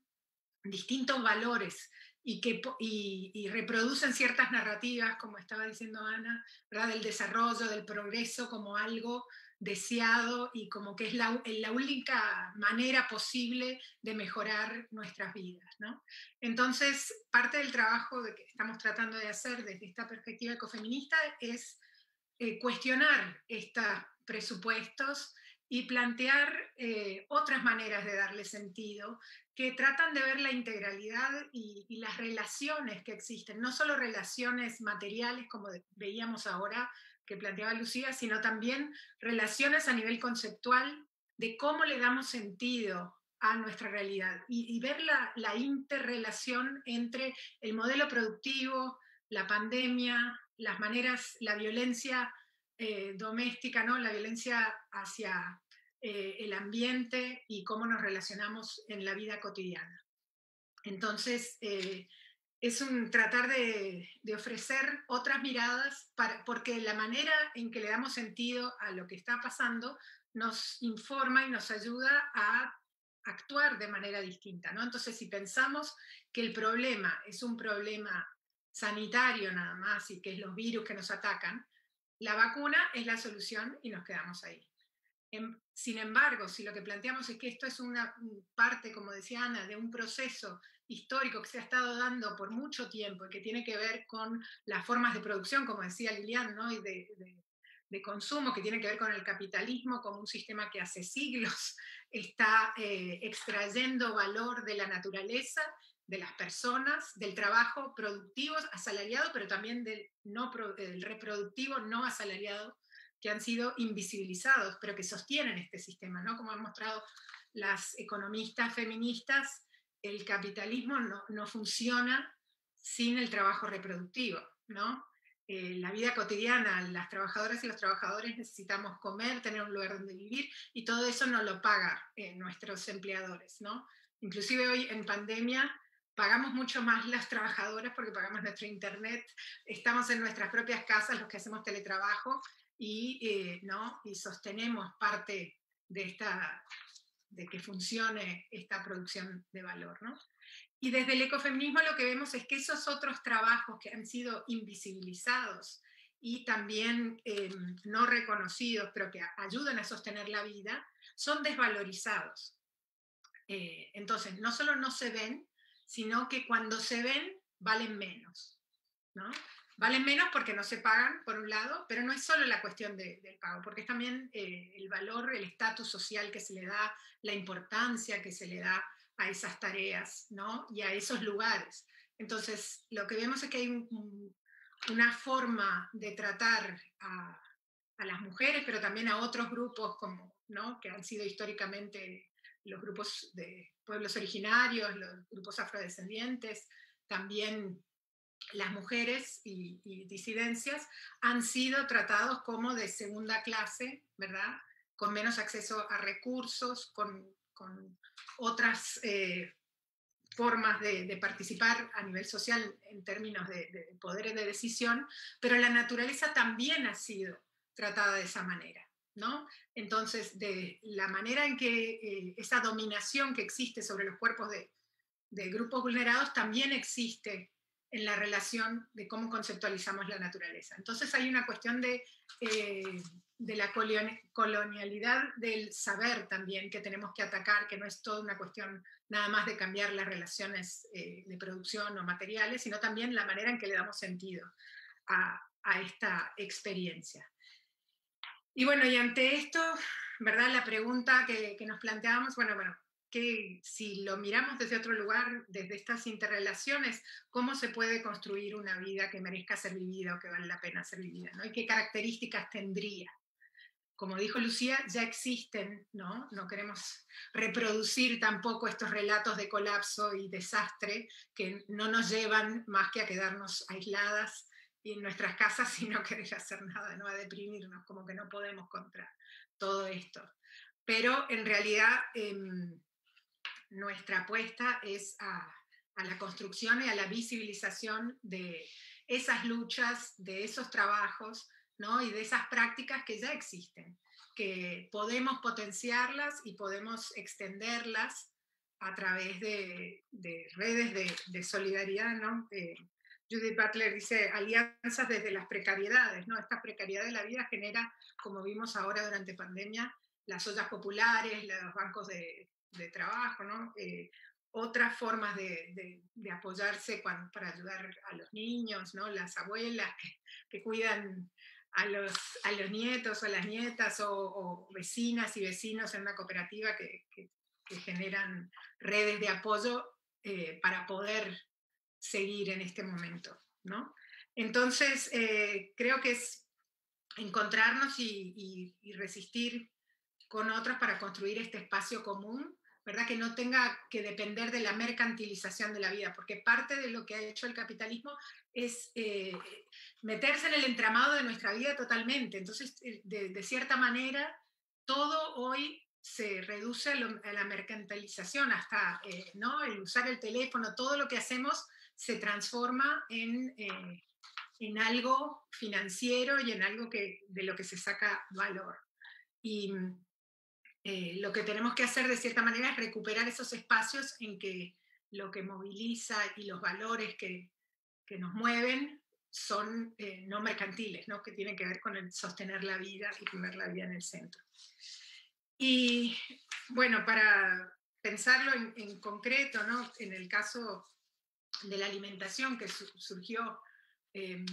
Speaker 4: distintos valores y reproducen ciertas narrativas, como estaba diciendo Ana, ¿verdad? Del desarrollo, del progreso como algo deseado y como que es la única manera posible de mejorar nuestras vidas, ¿no? Entonces, parte del trabajo que estamos tratando de hacer desde esta perspectiva ecofeminista es cuestionar estos presupuestos y plantear otras maneras de darle sentido, que tratan de ver la integralidad y las relaciones que existen, no solo relaciones materiales como veíamos ahora que planteaba Lucía, sino también relaciones a nivel conceptual de cómo le damos sentido a nuestra realidad y ver la interrelación entre el modelo productivo, la pandemia, las maneras, la violencia doméstica, ¿no? La violencia hacia el ambiente y cómo nos relacionamos en la vida cotidiana. Entonces, es un tratar de ofrecer otras miradas, porque la manera en que le damos sentido a lo que está pasando nos informa y nos ayuda a actuar de manera distinta, ¿no? Entonces, si pensamos que el problema es un problema sanitario nada más y que es los virus que nos atacan, la vacuna es la solución y nos quedamos ahí. Sin embargo, si lo que planteamos es que esto es una parte, como decía Ana, de un proceso histórico que se ha estado dando por mucho tiempo y que tiene que ver con las formas de producción, como decía Lilian, ¿no? Y de consumo, que tiene que ver con el capitalismo como un sistema que hace siglos está extrayendo valor de la naturaleza, de las personas, del trabajo productivo asalariado, pero también del reproductivo no asalariado, que han sido invisibilizados, pero que sostienen este sistema, ¿no? Como han mostrado las economistas feministas, el capitalismo no funciona sin el trabajo reproductivo, ¿no? La vida cotidiana, las trabajadoras y los trabajadores necesitamos comer, tener un lugar donde vivir, y todo eso no lo pagan nuestros empleadores, ¿no? Inclusive hoy en pandemia pagamos mucho más las trabajadoras porque pagamos nuestro internet, estamos en nuestras propias casas los que hacemos teletrabajo, ¿no? Y sostenemos parte de que funcione esta producción de valor, ¿no? Y desde el ecofeminismo lo que vemos es que esos otros trabajos que han sido invisibilizados y también no reconocidos, pero que ayudan a sostener la vida, son desvalorizados. Entonces, no solo no se ven, sino que cuando se ven, valen menos, ¿no? Valen menos porque no se pagan, por un lado, pero no es solo la cuestión del pago, porque es también el valor, el estatus social que se le da, la importancia que se le da a esas tareas, ¿no? Y a esos lugares. Entonces, lo que vemos es que hay una forma de tratar a las mujeres, pero también a otros grupos, como, ¿no? Que han sido históricamente los grupos de pueblos originarios, los grupos afrodescendientes, también las mujeres y disidencias han sido tratados como de segunda clase, ¿verdad? Con menos acceso a recursos, con otras formas de participar a nivel social en términos de poderes de decisión, pero la naturaleza también ha sido tratada de esa manera, ¿no? Entonces, de la manera en que esa dominación que existe sobre los cuerpos de grupos vulnerados también existe en la relación de cómo conceptualizamos la naturaleza. Entonces hay una cuestión de la colonialidad del saber también que tenemos que atacar, que no es toda una cuestión nada más de cambiar las relaciones de producción o materiales, sino también la manera en que le damos sentido a esta experiencia. Y bueno, y ante esto, ¿verdad? La pregunta que nos planteábamos, bueno, que si lo miramos desde otro lugar, desde estas interrelaciones, cómo se puede construir una vida que merezca ser vivida o que vale la pena ser vivida, ¿no? Y qué características tendría. Como dijo Lucía, ya existen, ¿no? No queremos reproducir tampoco estos relatos de colapso y desastre que no nos llevan más que a quedarnos aisladas y en nuestras casas y no querer hacer nada, ¿no? A deprimirnos, como que no podemos contra todo esto. Pero en realidad nuestra apuesta es a la construcción y a la visibilización de esas luchas, de esos trabajos, ¿no? Y de esas prácticas que ya existen, que podemos potenciarlas y podemos extenderlas a través de redes de solidaridad, ¿no? Judith Butler dice alianzas desde las precariedades, ¿no? Esta precariedad de la vida genera, como vimos ahora durante pandemia, las ollas populares, los bancos de trabajo, ¿no? Otras formas de apoyarse para ayudar a los niños, ¿no? Las abuelas que cuidan a los nietos o a las nietas o vecinas y vecinos en una cooperativa que generan redes de apoyo para poder seguir en este momento, ¿no? Entonces, creo que es encontrarnos y resistir con otros para construir este espacio común, ¿verdad? Que no tenga que depender de la mercantilización de la vida, porque parte de lo que ha hecho el capitalismo es meterse en el entramado de nuestra vida totalmente. Entonces, de cierta manera, todo hoy se reduce a la mercantilización, hasta ¿no? El usar el teléfono, todo lo que hacemos se transforma en algo financiero y en algo de lo que se saca valor. Y lo que tenemos que hacer de cierta manera es recuperar esos espacios en que lo que moviliza y los valores que nos mueven son no mercantiles, ¿no? Que tienen que ver con el sostener la vida y poner la vida en el centro. Y bueno, para pensarlo en concreto, ¿no? En el caso de la alimentación que surgió en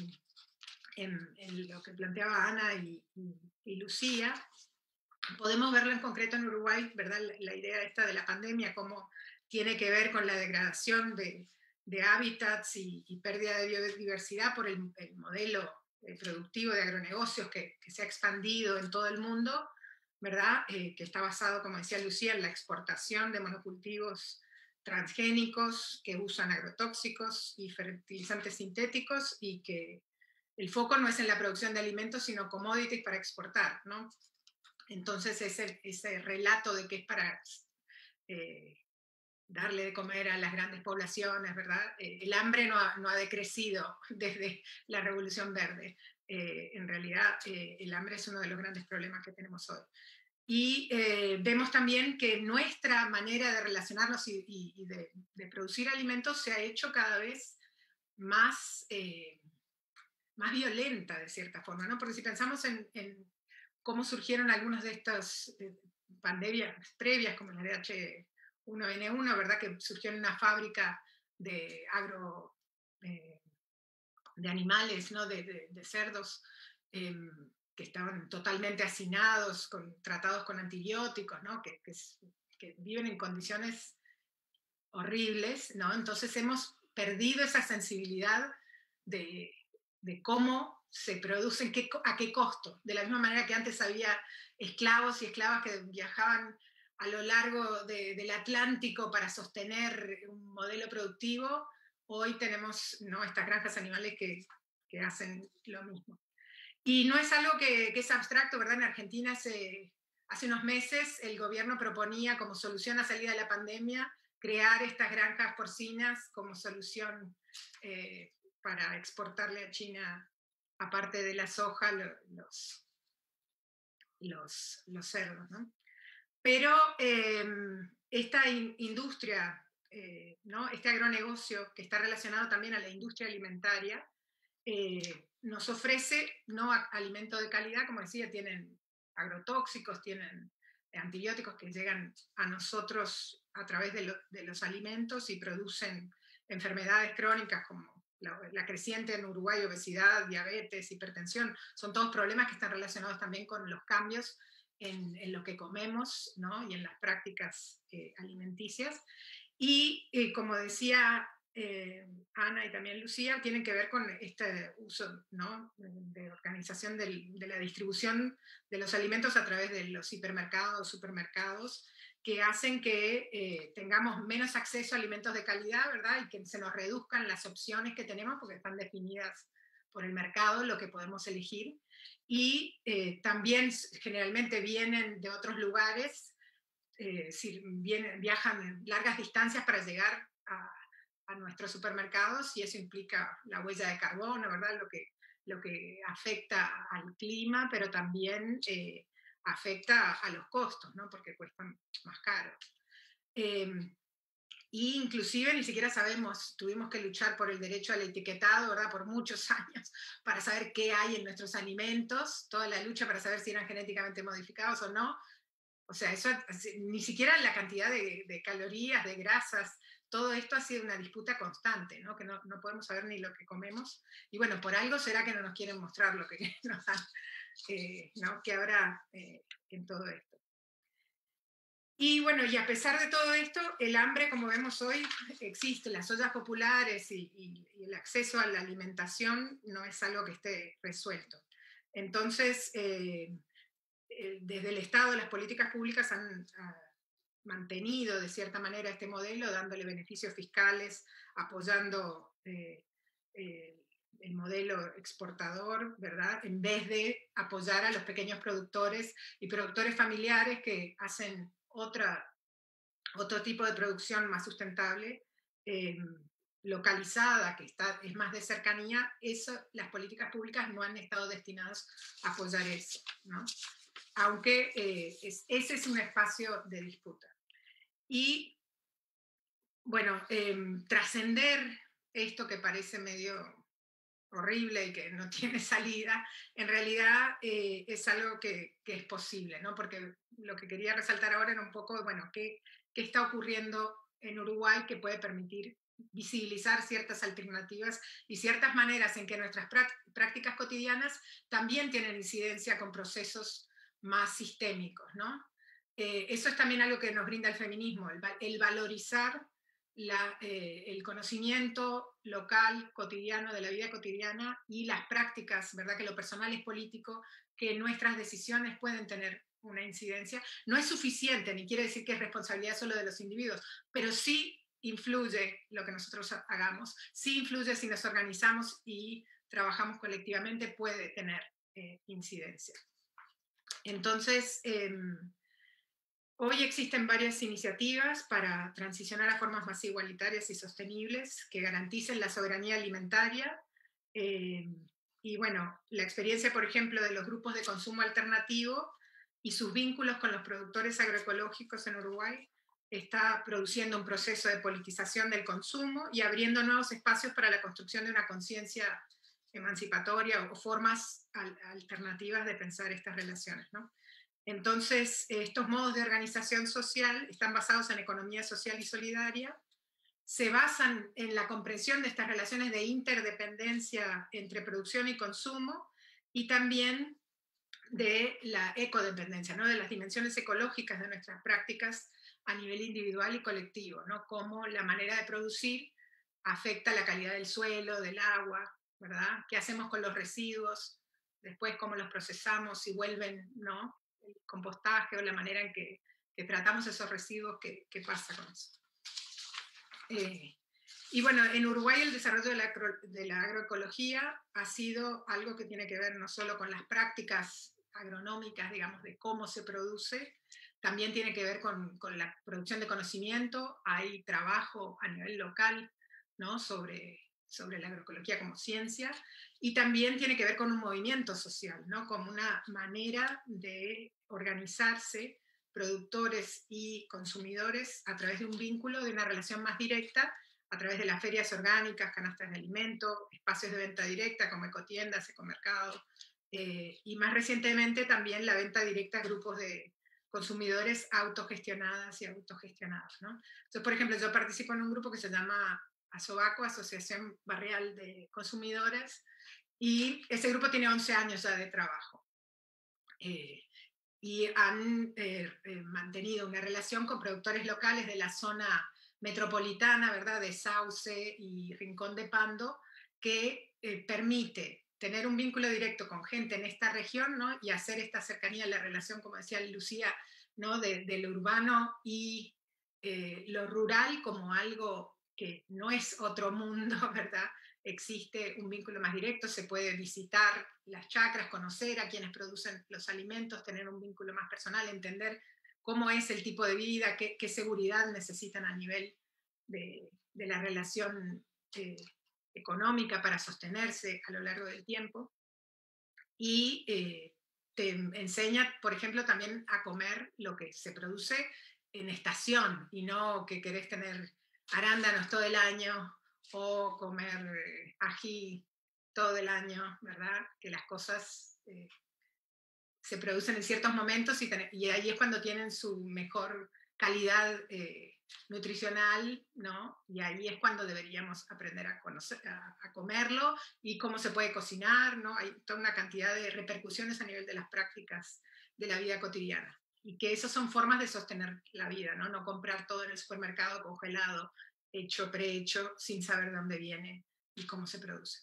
Speaker 4: lo que planteaba Ana y Lucía, podemos verlo en concreto en Uruguay, ¿verdad? La idea esta de la pandemia, cómo tiene que ver con la degradación de hábitats y pérdida de biodiversidad por el modelo productivo de agronegocios que se ha expandido en todo el mundo, ¿verdad? Que está basado, como decía Lucía, en la exportación de monocultivos transgénicos que usan agrotóxicos y fertilizantes sintéticos y que el foco no es en la producción de alimentos, sino commodities para exportar, ¿no? Entonces ese relato de que es para darle de comer a las grandes poblaciones, ¿verdad? El hambre no ha decrecido desde la Revolución Verde. En realidad el hambre es uno de los grandes problemas que tenemos hoy. Y vemos también que nuestra manera de relacionarnos y de producir alimentos se ha hecho cada vez más, más violenta de cierta forma, ¿no? Porque si pensamos en cómo surgieron algunas de estas pandemias previas, como la de H1N1, ¿verdad? Que surgió en una fábrica de de animales, ¿no? De cerdos, que estaban totalmente hacinados, tratados con antibióticos, ¿no? Que viven en condiciones horribles, ¿no? Entonces hemos perdido esa sensibilidad de cómo se producen, a qué costo. De la misma manera que antes había esclavos y esclavas que viajaban a lo largo del Atlántico para sostener un modelo productivo, hoy tenemos, ¿no? Estas granjas animales que hacen lo mismo. Y no es algo que es abstracto, ¿verdad? En Argentina hace unos meses el gobierno proponía como solución a salida de la pandemia crear estas granjas porcinas como solución para exportarle a China, aparte de la soja, los cerdos, ¿no? Pero esta industria, ¿no? Este agronegocio que está relacionado también a la industria alimentaria, nos ofrece no alimento de calidad, como decía, tienen agrotóxicos, tienen antibióticos que llegan a nosotros a través de los alimentos y producen enfermedades crónicas como la creciente en Uruguay, obesidad, diabetes, hipertensión, son todos problemas que están relacionados también con los cambios en lo que comemos, ¿no? Y en las prácticas alimenticias. Y como decía Ana y también Lucía, tienen que ver con este uso, ¿no?, de organización de la distribución de los alimentos a través de los hipermercados, supermercados, que hacen que tengamos menos acceso a alimentos de calidad, ¿verdad? Y que se nos reduzcan las opciones que tenemos porque están definidas por el mercado, lo que podemos elegir. Y también generalmente vienen de otros lugares, viajan largas distancias para llegar a nuestros supermercados, y eso implica la huella de carbono, ¿verdad? Lo que afecta al clima, pero también afecta a los costos, ¿no? Porque cuestan más caro. Y inclusive ni siquiera sabemos, tuvimos que luchar por el derecho al etiquetado, ¿verdad?, por muchos años, para saber qué hay en nuestros alimentos, toda la lucha para saber si eran genéticamente modificados o no. O sea, eso, ni siquiera la cantidad de calorías, de grasas, todo esto ha sido una disputa constante, ¿no? Que no podemos saber ni lo que comemos. Y bueno, por algo será que no nos quieren mostrar lo que nos dan, ¿no?, que habrá en todo esto. Y bueno, y a pesar de todo esto, el hambre, como vemos hoy, existe. Las ollas populares y el acceso a la alimentación no es algo que esté resuelto. Entonces, desde el Estado, las políticas públicas han mantenido de cierta manera este modelo, dándole beneficios fiscales, apoyando el modelo exportador, ¿verdad?, en vez de apoyar a los pequeños productores y productores familiares que hacen otro tipo de producción más sustentable, localizada, que es más de cercanía. Las políticas públicas no han estado destinadas a apoyar eso, ¿no? Aunque ese es un espacio de disputa. Y bueno, trascender esto que parece medio horrible y que no tiene salida, en realidad es algo que es posible, ¿no? Porque lo que quería resaltar ahora era un poco, bueno, qué está ocurriendo en Uruguay que puede permitir visibilizar ciertas alternativas y ciertas maneras en que nuestras prácticas cotidianas también tienen incidencia con procesos más sistémicos, ¿no? Eso es también algo que nos brinda el feminismo, el valorizar el conocimiento local, cotidiano, de la vida cotidiana, y las prácticas, ¿verdad?, que lo personal es político, que nuestras decisiones pueden tener una incidencia. No es suficiente, ni quiere decir que es responsabilidad solo de los individuos, pero sí influye lo que nosotros hagamos, sí influye si nos organizamos y trabajamos colectivamente, puede tener incidencia. Entonces, hoy existen varias iniciativas para transicionar a formas más igualitarias y sostenibles que garanticen la soberanía alimentaria. Y bueno, la experiencia, por ejemplo, de los grupos de consumo alternativo y sus vínculos con los productores agroecológicos en Uruguay está produciendo un proceso de politización del consumo y abriendo nuevos espacios para la construcción de una conciencia emancipatoria o formas alternativas de pensar estas relaciones, ¿no? Entonces, estos modos de organización social están basados en economía social y solidaria, se basan en la comprensión de estas relaciones de interdependencia entre producción y consumo, y también de la ecodependencia, ¿no?, de las dimensiones ecológicas de nuestras prácticas a nivel individual y colectivo, ¿no?, cómo la manera de producir afecta la calidad del suelo, del agua, ¿verdad?, qué hacemos con los residuos, después cómo los procesamos, si vuelven, ¿no?, el compostaje o la manera en que tratamos esos residuos, qué pasa con eso. Y bueno, en Uruguay el desarrollo de la agroecología ha sido algo que tiene que ver no solo con las prácticas agronómicas, digamos, de cómo se produce, también tiene que ver con la producción de conocimiento. Hay trabajo a nivel local, ¿no?, sobre la agroecología como ciencia, y también tiene que ver con un movimiento social, ¿no?, como una manera de organizarse productores y consumidores a través de un vínculo, de una relación más directa, a través de las ferias orgánicas, canastas de alimento, espacios de venta directa como ecotiendas, ecomercados, y más recientemente también la venta directa a grupos de consumidores autogestionadas y autogestionados, ¿no? Entonces, por ejemplo, yo participo en un grupo que se llama ASOBACO, Asociación Barrial de Consumidores, y ese grupo tiene 11 años ya de trabajo. y han mantenido una relación con productores locales de la zona metropolitana, ¿verdad?, de Sauce y Rincón de Pando, que permite tener un vínculo directo con gente en esta región, ¿no?, y hacer esta cercanía, la relación, como decía Lucía, ¿no?, de lo urbano y lo rural como algo que no es otro mundo, ¿verdad? Existe un vínculo más directo, se puede visitar las chacras, conocer a quienes producen los alimentos, tener un vínculo más personal, entender cómo es el tipo de vida, qué seguridad necesitan a nivel de la relación económica para sostenerse a lo largo del tiempo. Y te enseña, por ejemplo, también a comer lo que se produce en estación y no que querés tener arándanos todo el año o comer ají todo el año, ¿verdad? Que las cosas se producen en ciertos momentos y ahí es cuando tienen su mejor calidad nutricional, ¿no? Y ahí es cuando deberíamos aprender a comerlo y cómo se puede cocinar, ¿no? Hay toda una cantidad de repercusiones a nivel de las prácticas de la vida cotidiana. Y que esas son formas de sostener la vida, ¿no? No comprar todo en el supermercado congelado, hecho, prehecho, sin saber de dónde viene y cómo se produce.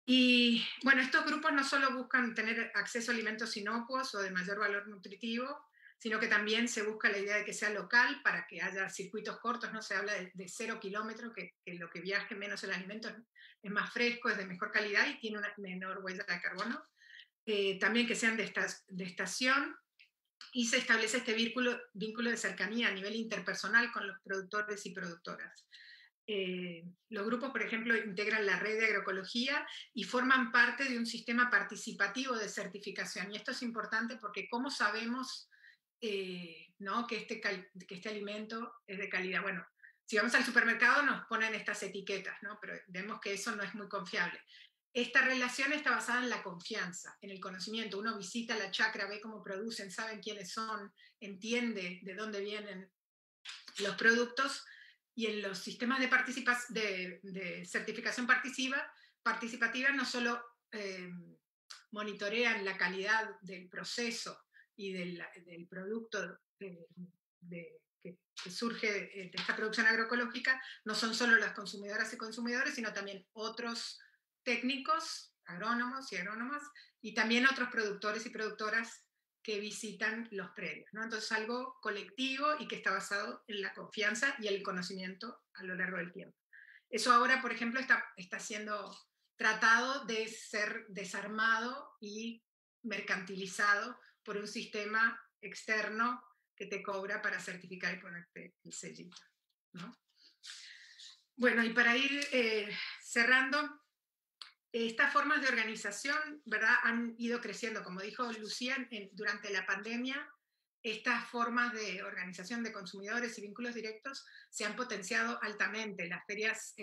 Speaker 4: Y bueno, estos grupos no solo buscan tener acceso a alimentos inocuos o de mayor valor nutritivo, sino que también se busca la idea de que sea local para que haya circuitos cortos, no se habla de 0 kilómetros, que lo que viaje menos el alimento es más fresco, es de mejor calidad y tiene una menor huella de carbono. También que sean de estación, y se establece este vínculo de cercanía a nivel interpersonal con los productores y productoras. Los grupos, por ejemplo, integran la red de agroecología y forman parte de un sistema participativo de certificación. Y esto es importante porque ¿cómo sabemos ¿no?, que este alimento es de calidad? Bueno, si vamos al supermercado nos ponen estas etiquetas, ¿no?, pero vemos que eso no es muy confiable. Esta relación está basada en la confianza, en el conocimiento. Uno visita la chacra, ve cómo producen, saben quiénes son, entiende de dónde vienen los productos, y en los sistemas de certificación participativa no solo monitorean la calidad del proceso y del producto que surge de esta producción agroecológica, no son solo las consumidoras y consumidores, sino también otros técnicos, agrónomos y agrónomas, y también otros productores y productoras que visitan los predios, ¿no? Entonces algo colectivo y que está basado en la confianza y el conocimiento a lo largo del tiempo. Eso ahora, por ejemplo, está siendo tratado de ser desarmado y mercantilizado por un sistema externo que te cobra para certificar y ponerte el sellito, ¿no? Bueno, y para ir cerrando, estas formas de organización, ¿verdad?, han ido creciendo. Como dijo Lucía, durante la pandemia, estas formas de organización de consumidores y vínculos directos se han potenciado altamente. Las ferias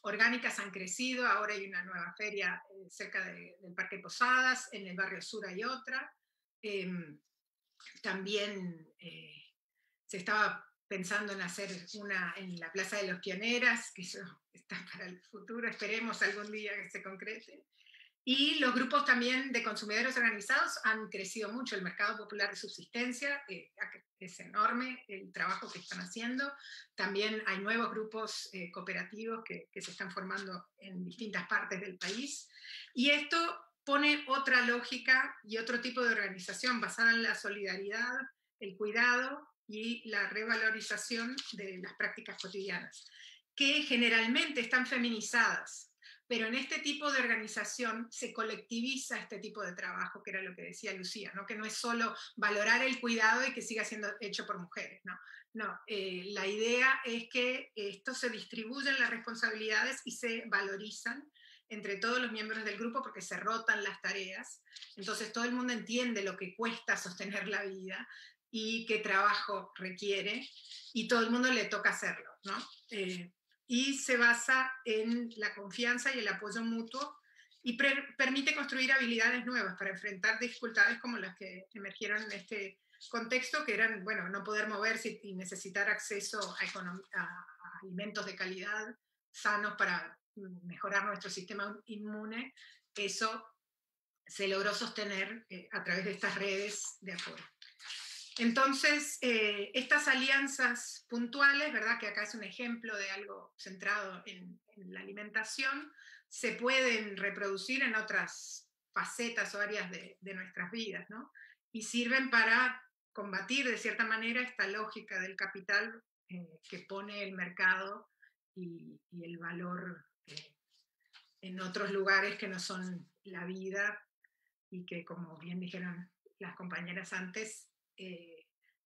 Speaker 4: orgánicas han crecido, ahora hay una nueva feria cerca del Parque Posadas, en el barrio sur hay otra. También se estaba pensando en hacer una en la Plaza de los Pioneras, que eso está para el futuro, esperemos algún día que se concrete. Y los grupos también de consumidores organizados han crecido mucho. El mercado popular de subsistencia es enorme el trabajo que están haciendo. También hay nuevos grupos cooperativos que se están formando en distintas partes del país. Y esto pone otra lógica y otro tipo de organización basada en la solidaridad, el cuidado y la revalorización de las prácticas cotidianas, que generalmente están feminizadas. Pero en este tipo de organización se colectiviza este tipo de trabajo, que era lo que decía Lucía, ¿no?, que no es solo valorar el cuidado y que siga siendo hecho por mujeres, ¿no? No, la idea es que esto se distribuyen las responsabilidades y se valorizan entre todos los miembros del grupo porque se rotan las tareas. Entonces todo el mundo entiende lo que cuesta sostener la vida y qué trabajo requiere, y todo el mundo le toca hacerlo, ¿no? Y se basa en la confianza y el apoyo mutuo y permite construir habilidades nuevas para enfrentar dificultades como las que emergieron en este contexto, que eran, bueno, no poder moverse y necesitar acceso a alimentos de calidad, sanos para mejorar nuestro sistema inmune. Eso se logró sostener a través de estas redes de apoyo. Entonces, estas alianzas puntuales, ¿verdad? Que acá es un ejemplo de algo centrado en la alimentación, se pueden reproducir en otras facetas o áreas de nuestras vidas, ¿no? Y sirven para combatir de cierta manera esta lógica del capital que pone el mercado y el valor en otros lugares que no son la vida y que, como bien dijeron las compañeras antes,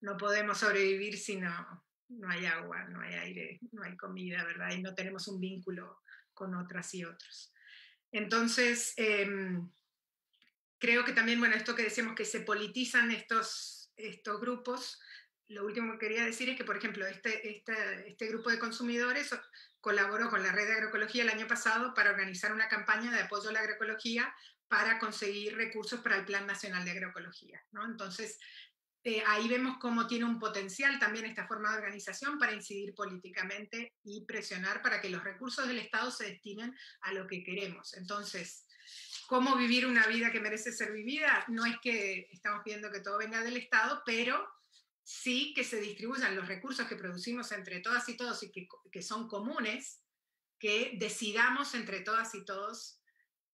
Speaker 4: no podemos sobrevivir si no hay agua, no hay aire, no hay comida, ¿verdad? Y no tenemos un vínculo con otras y otros. Entonces, creo que también, bueno, esto que decíamos que se politizan estos grupos, lo último que quería decir es que, por ejemplo, este grupo de consumidores colaboró con la Red de Agroecología el año pasado para organizar una campaña de apoyo a la agroecología para conseguir recursos para el Plan Nacional de Agroecología, ¿no? Entonces, ahí vemos cómo tiene un potencial también esta forma de organización para incidir políticamente y presionar para que los recursos del Estado se destinen a lo que queremos. Entonces, ¿cómo vivir una vida que merece ser vivida? No es que estamos pidiendo que todo venga del Estado, pero sí que se distribuyan los recursos que producimos entre todas y todos y que son comunes, que decidamos entre todas y todos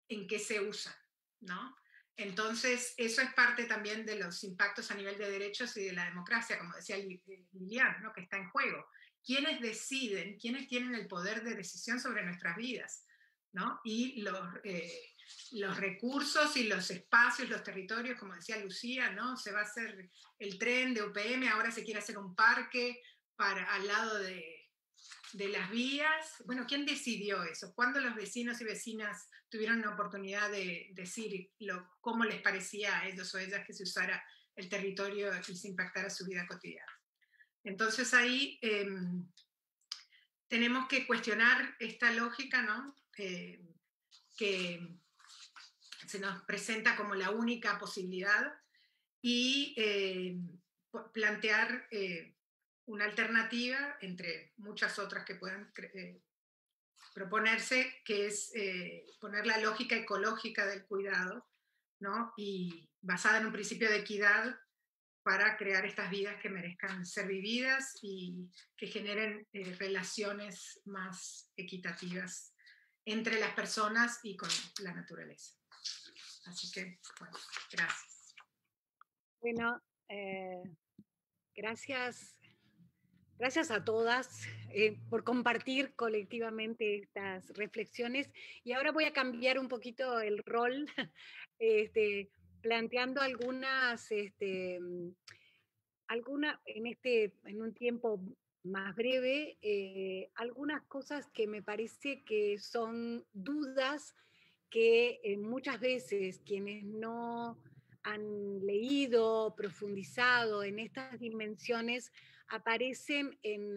Speaker 4: en qué se usan, ¿no? Entonces, eso es parte también de los impactos a nivel de derechos y de la democracia, como decía Lilian, ¿no? Que está en juego. ¿Quiénes deciden, quiénes tienen el poder de decisión sobre nuestras vidas? ¿No? Y los recursos y los espacios, los territorios, como decía Lucía, ¿no? Se va a hacer el tren de UPM, ahora se quiere hacer un parque al lado de las vías. Bueno, ¿quién decidió eso? ¿Cuándo los vecinos y vecinas tuvieron la oportunidad de decir cómo les parecía a ellos o ellas que se usara el territorio y se impactara su vida cotidiana? Entonces ahí tenemos que cuestionar esta lógica, ¿no? Que se nos presenta como la única posibilidad y plantear una alternativa entre muchas otras que puedan proponerse, que es poner la lógica ecológica del cuidado, ¿no? Y basada en un principio de equidad para crear estas vidas que merezcan ser vividas y que generen relaciones más equitativas entre las personas y con la naturaleza. Así que, bueno, gracias.
Speaker 1: Bueno, gracias. Gracias a todas por compartir colectivamente estas reflexiones. Y ahora voy a cambiar un poquito el rol, planteando algunas, en un tiempo más breve, algunas cosas que me parece que son dudas que muchas veces quienes no han leído, profundizado en estas dimensiones, aparecen en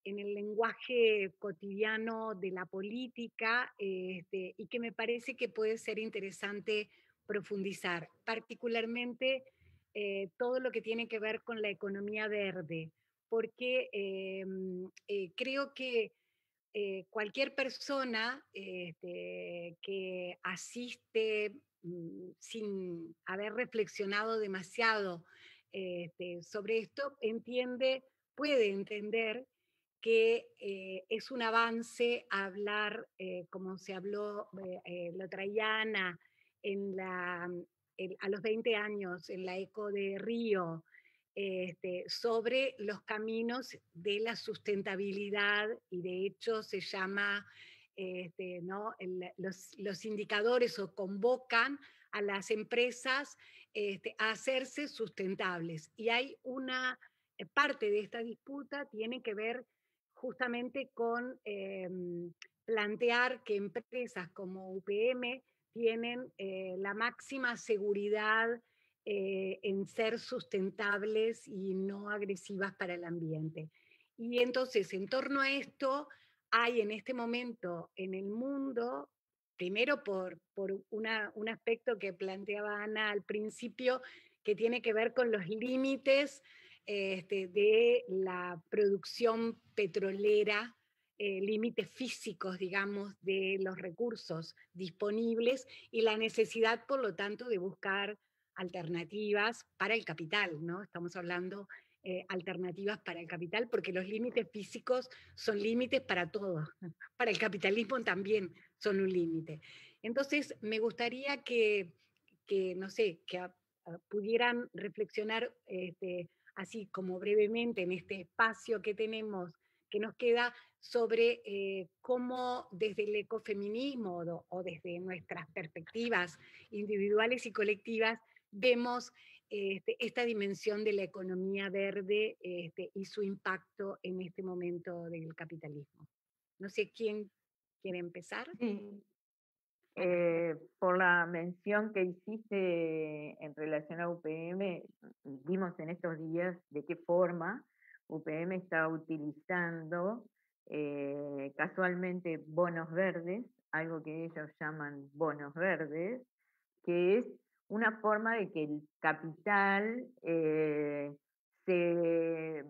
Speaker 1: el lenguaje cotidiano de la política, y que me parece que puede ser interesante profundizar, particularmente todo lo que tiene que ver con la economía verde, porque creo que cualquier persona que asiste sin haber reflexionado demasiado sobre esto, puede entender que es un avance hablar, como se habló, lo traía Ana, a los 20 años en la Eco de Río, sobre los caminos de la sustentabilidad, y de hecho se llama, ¿no? Los indicadores o convocan a las empresas a hacerse sustentables. Y hay una parte de esta disputa tiene que ver justamente con plantear que empresas como UPM tienen la máxima seguridad en ser sustentables y no agresivas para el ambiente. Y entonces, en torno a esto, hay en este momento en el mundo, primero por un aspecto que planteaba Ana al principio, que tiene que ver con los límites de la producción petrolera límites físicos, digamos, de los recursos disponibles y la necesidad, por lo tanto, de buscar alternativas para el capital, ¿no? Estamos hablando alternativas para el capital, porque los límites físicos son límites para todos. Para el capitalismo también son un límite. Entonces, me gustaría que no sé, pudieran reflexionar así como brevemente en este espacio que tenemos, que nos queda, sobre cómo desde el ecofeminismo o desde nuestras perspectivas individuales y colectivas vemos esta dimensión de la economía verde y su impacto en este momento del capitalismo. No sé quién quiere empezar.
Speaker 2: Sí, por la mención que hiciste en relación a UPM, vimos en estos días de qué forma UPM está utilizando casualmente bonos verdes, algo que ellos llaman bonos verdes, que es una forma de que el capital se,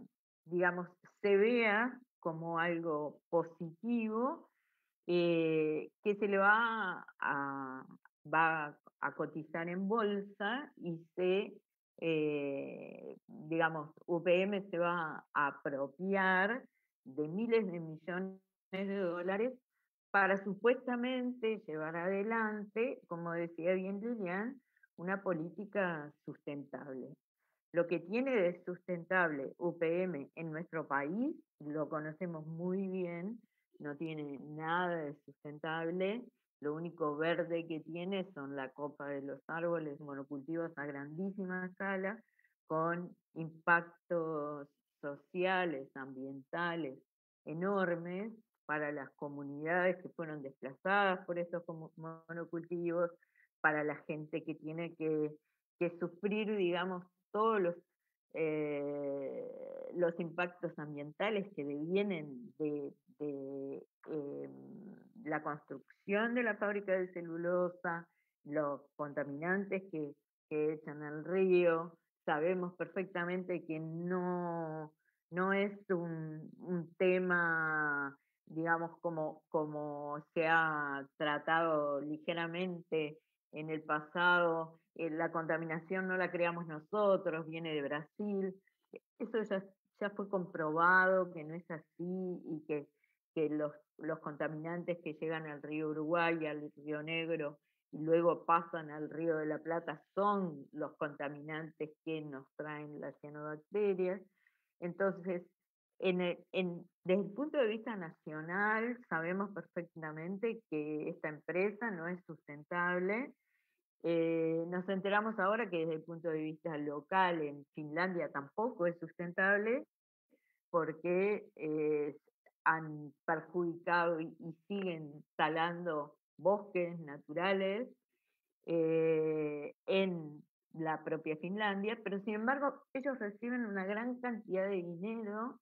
Speaker 2: digamos, se vea como algo positivo, que se le va a cotizar en bolsa y digamos, UPM se va a apropiar de miles de millones de dólares para supuestamente llevar adelante, como decía bien Lilian, una política sustentable. Lo que tiene de sustentable UPM en nuestro país, lo conocemos muy bien, no tiene nada de sustentable, lo único verde que tiene son la copa de los árboles monocultivos a grandísima escala, con impactos sociales, ambientales enormes para las comunidades que fueron desplazadas por estos monocultivos, para la gente que tiene que sufrir, digamos, todos los impactos ambientales que devienen de la construcción de la fábrica de celulosa, los contaminantes que echan al río. Sabemos perfectamente que no es un tema, digamos, como se ha tratado ligeramente en el pasado. La contaminación no la creamos nosotros, viene de Brasil. Eso ya fue comprobado que no es así, y que los contaminantes que llegan al río Uruguay, al río Negro, y luego pasan al río de la Plata son los contaminantes que nos traen las cianobacterias. Entonces, desde el punto de vista nacional, sabemos perfectamente que esta empresa no es sustentable. Nos enteramos ahora que desde el punto de vista local en Finlandia tampoco es sustentable, porque han perjudicado y siguen talando bosques naturales en la propia Finlandia, pero sin embargo ellos reciben una gran cantidad de dinero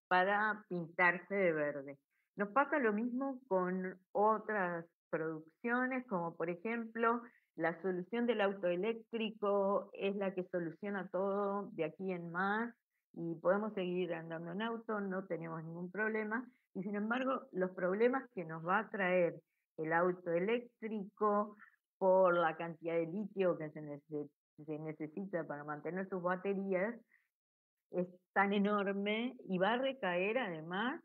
Speaker 2: para pintarse de verde. Nos pasa lo mismo con otras producciones, como por ejemplo la solución del auto eléctrico es la que soluciona todo de aquí en más, y podemos seguir andando en auto, no tenemos ningún problema, y sin embargo los problemas que nos va a traer el auto eléctrico por la cantidad de litio que se necesita para mantener sus baterías es tan enorme, y va a recaer además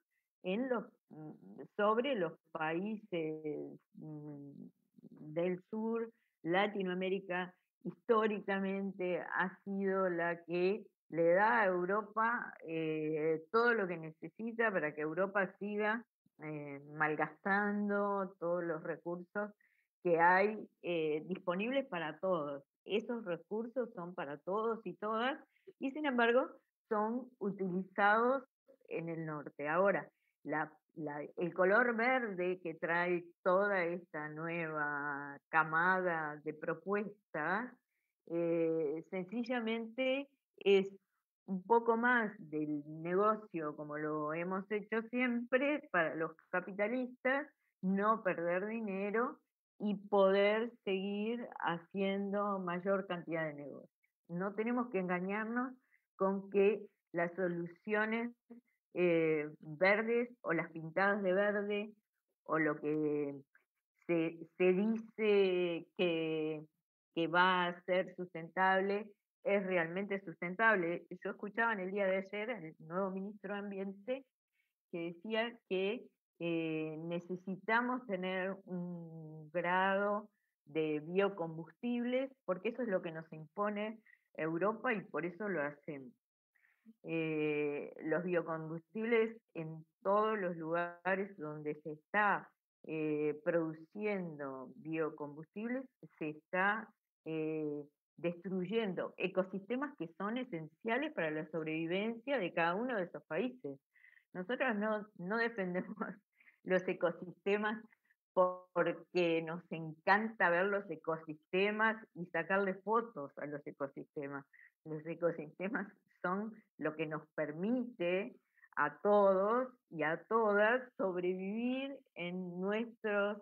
Speaker 2: sobre los países del sur. Latinoamérica históricamente ha sido la que le da a Europa todo lo que necesita para que Europa siga malgastando todos los recursos que hay disponibles para todos. Esos recursos son para todos y todas, y sin embargo son utilizados en el norte. Ahora, el color verde que trae toda esta nueva camada de propuestas, sencillamente es un poco más del negocio, como lo hemos hecho siempre, para los capitalistas, no perder dinero y poder seguir haciendo mayor cantidad de negocios. No tenemos que engañarnos con que las soluciones verdes o las pintadas de verde o lo que se dice que va a ser sustentable es realmente sustentable. Yo escuchaba en el día de ayer al nuevo ministro de Ambiente que decía que necesitamos tener un grado de biocombustibles porque eso es lo que nos impone Europa y por eso lo hacemos. Los biocombustibles en todos los lugares donde se está produciendo biocombustibles, se está destruyendo ecosistemas que son esenciales para la sobrevivencia de cada uno de esos países. Nosotros no defendemos los ecosistemas porque nos encanta ver los ecosistemas y sacarle fotos a los ecosistemas. Los ecosistemas son lo que nos permite a todos y a todas sobrevivir en nuestras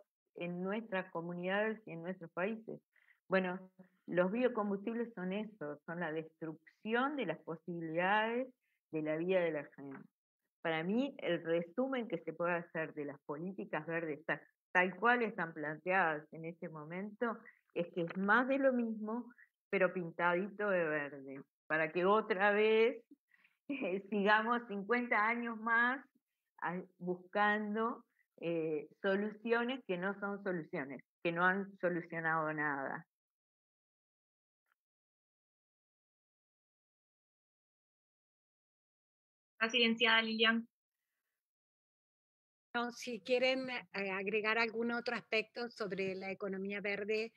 Speaker 2: comunidades y en nuestros países. Bueno, los biocombustibles son eso, son la destrucción de las posibilidades de la vida de la gente. Para mí, el resumen que se puede hacer de las políticas verdes tal cual están planteadas en este momento es que es más de lo mismo, pero pintadito de verde, para que otra vez sigamos 50 años más buscando soluciones que no son soluciones, que no han solucionado nada.
Speaker 3: Está silenciada, Lilian.
Speaker 1: No, si quieren agregar algún otro aspecto sobre la economía verde,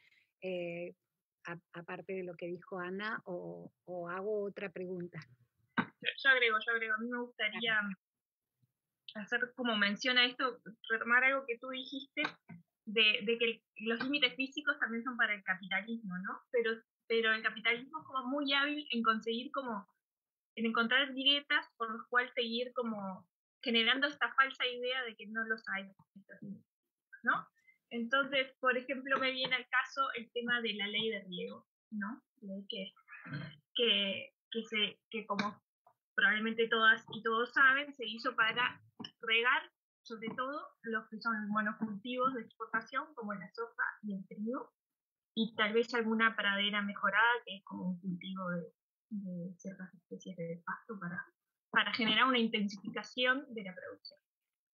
Speaker 1: aparte de lo que dijo Ana, o hago otra pregunta.
Speaker 3: Yo agrego. A mí me gustaría hacer como mención a esto, retomar algo que tú dijiste, de que los límites físicos también son para el capitalismo, ¿no? Pero el capitalismo es como muy hábil en conseguir en encontrar grietas por las cuales seguir como generando esta falsa idea de que no los hay, ¿no? Entonces, por ejemplo, me viene al caso el tema de la ley de riego, ¿no? Que como probablemente todas y todos saben, se hizo para regar sobre todo los que son monocultivos de exportación, como la soja y el trigo, y tal vez alguna pradera mejorada, que es como un cultivo de ciertas especies de pasto para generar una intensificación de la producción.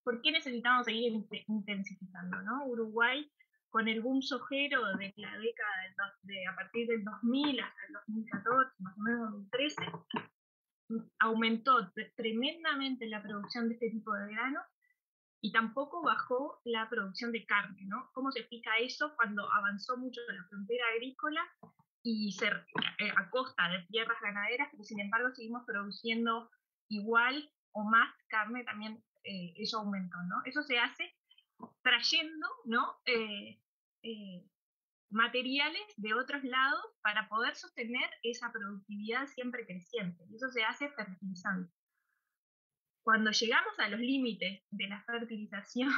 Speaker 3: ¿Por qué necesitamos seguir intensificando? ¿No? Uruguay, con el boom sojero de la década a partir del 2000 hasta el 2014, más o menos 2013, aumentó tremendamente la producción de este tipo de granos y tampoco bajó la producción de carne, ¿no? ¿Cómo se explica eso cuando avanzó mucho la frontera agrícola y a costa de tierras ganaderas, pero sin embargo seguimos produciendo igual o más carne también? Eso aumentó, ¿no? Eso se hace trayendo, ¿no? Materiales de otros lados para poder sostener esa productividad siempre creciente. Y eso se hace fertilizando. Cuando llegamos a los límites de la fertilización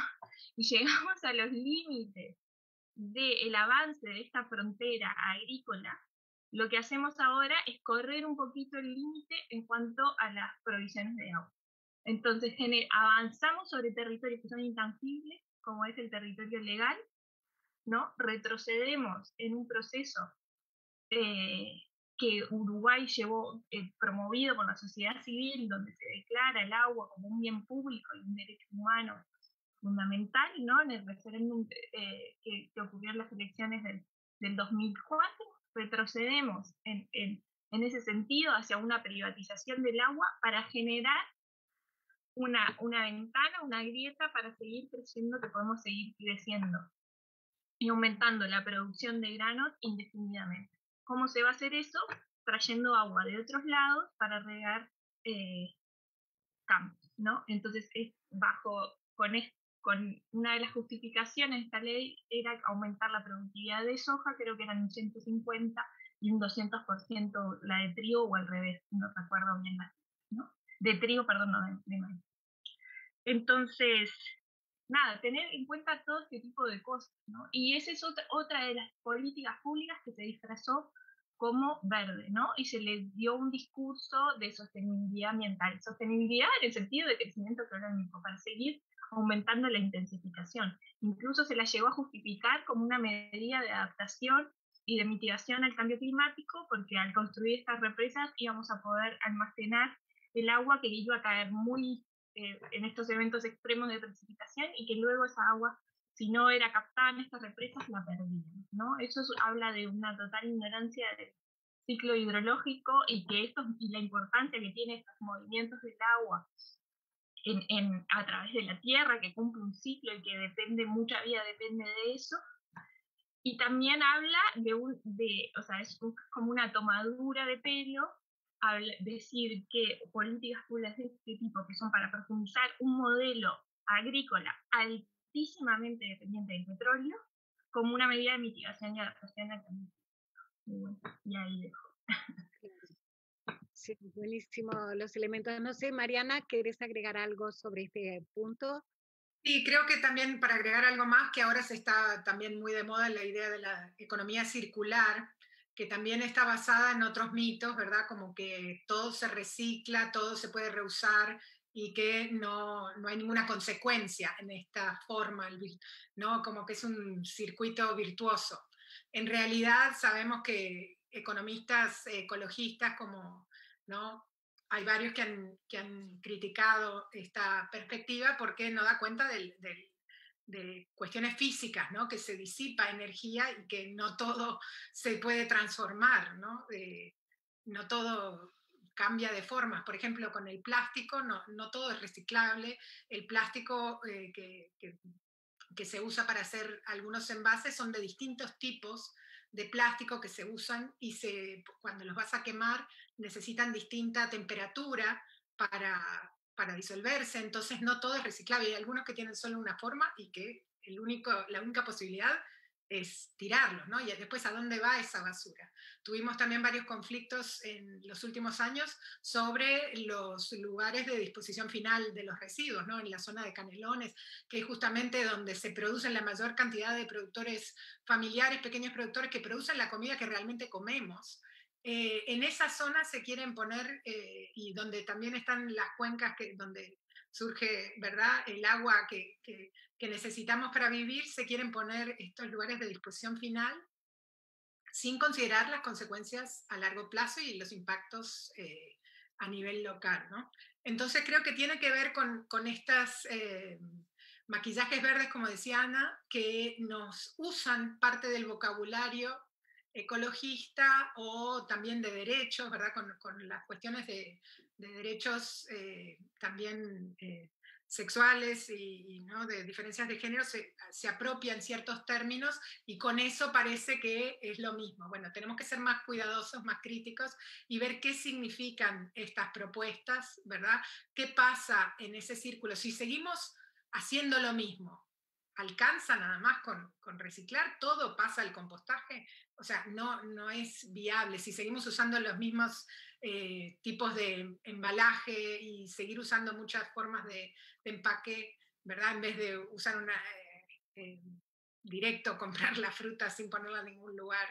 Speaker 3: y llegamos a los límites del avance de esta frontera agrícola, lo que hacemos ahora es correr un poquito el límite en cuanto a las provisiones de agua. Entonces avanzamos sobre territorios que son intangibles, como es el territorio legal, ¿no? Retrocedemos en un proceso que Uruguay llevó promovido por la sociedad civil, donde se declara el agua como un bien público y un derecho humano fundamental, ¿no? En el referéndum que ocurrió en las elecciones del 2004, retrocedemos en ese sentido hacia una privatización del agua para generar una ventana, una grieta para seguir creciendo, que podemos seguir creciendo y aumentando la producción de granos indefinidamente. ¿Cómo se va a hacer eso? Trayendo agua de otros lados para regar campos, ¿no? Entonces, con una de las justificaciones de esta ley era aumentar la productividad de soja, creo que eran un 150 y un 200% la de trigo, o al revés, no recuerdo bien ¿no? De trigo, perdón, no, de maíz. Entonces, nada, tener en cuenta todo este tipo de cosas, ¿no? Y esa es otra de las políticas públicas que se disfrazó como verde, ¿no? Y se le dio un discurso de sostenibilidad ambiental, sostenibilidad en el sentido de crecimiento económico, para seguir aumentando la intensificación. Incluso se la llegó a justificar como una medida de adaptación y de mitigación al cambio climático, porque al construir estas represas íbamos a poder almacenar el agua que iba a caer muy en estos eventos extremos de precipitación y que luego esa agua, si no era captada en estas represas, la perdían, ¿no? Eso habla de una total ignorancia del ciclo hidrológico y y la importancia que tienen estos movimientos del agua a través de la tierra, que cumple un ciclo y que mucha vida depende de eso. Y también habla o sea, es como una tomadura de pelo, decir que políticas públicas de este tipo, que son para profundizar un modelo agrícola altísimamente dependiente del petróleo, como una medida de mitigación y adaptación al cambio. Y bueno, y ahí dejo.
Speaker 1: Sí, buenísimo los elementos. No sé, Mariana, ¿querés agregar algo sobre este punto?
Speaker 4: Sí, creo que también para agregar algo más, que ahora se está también muy de moda la idea de la economía circular, que también está basada en otros mitos, ¿verdad? Como que todo se recicla, todo se puede reusar y que no hay ninguna consecuencia en esta forma, ¿no? Como que es un circuito virtuoso. En realidad sabemos que economistas ecologistas como, ¿no? Hay varios que han criticado esta perspectiva porque no da cuenta de cuestiones físicas, ¿no? Que se disipa energía y que no todo se puede transformar, ¿no? No todo cambia de formas. Por ejemplo, con el plástico, no todo es reciclable. El plástico que se usa para hacer algunos envases son de distintos tipos de plástico que se usan y cuando los vas a quemar necesitan distinta temperatura para disolverse, entonces no todo es reciclable. Hay algunos que tienen solo una forma y que la única posibilidad es tirarlos, ¿no? Y después, ¿a dónde va esa basura? Tuvimos también varios conflictos en los últimos años sobre los lugares de disposición final de los residuos, ¿no? En la zona de Canelones, que es justamente donde se producen la mayor cantidad de productores familiares, pequeños productores que producen la comida que realmente comemos. En esa zona se quieren poner, y donde también están las cuencas donde surge, ¿verdad?, el agua que necesitamos para vivir, se quieren poner estos lugares de disposición final sin considerar las consecuencias a largo plazo y los impactos a nivel local, ¿no? Entonces creo que tiene que ver con estas maquillajes verdes, como decía Ana, que nos usan parte del vocabulario ecologista o también de derechos, ¿verdad? Con las cuestiones de derechos también sexuales y ¿no? de diferencias de género, se apropian ciertos términos y con eso parece que es lo mismo. Bueno, tenemos que ser más cuidadosos, más críticos y ver qué significan estas propuestas, ¿verdad? ¿Qué pasa en ese círculo? Si seguimos haciendo lo mismo, ¿alcanza nada más con reciclar? ¿Todo pasa al compostaje? O sea, no es viable. Si seguimos usando los mismos tipos de embalaje y seguir usando muchas formas de empaque, ¿verdad? En vez de usar una directo, comprar la fruta sin ponerla en ningún lugar,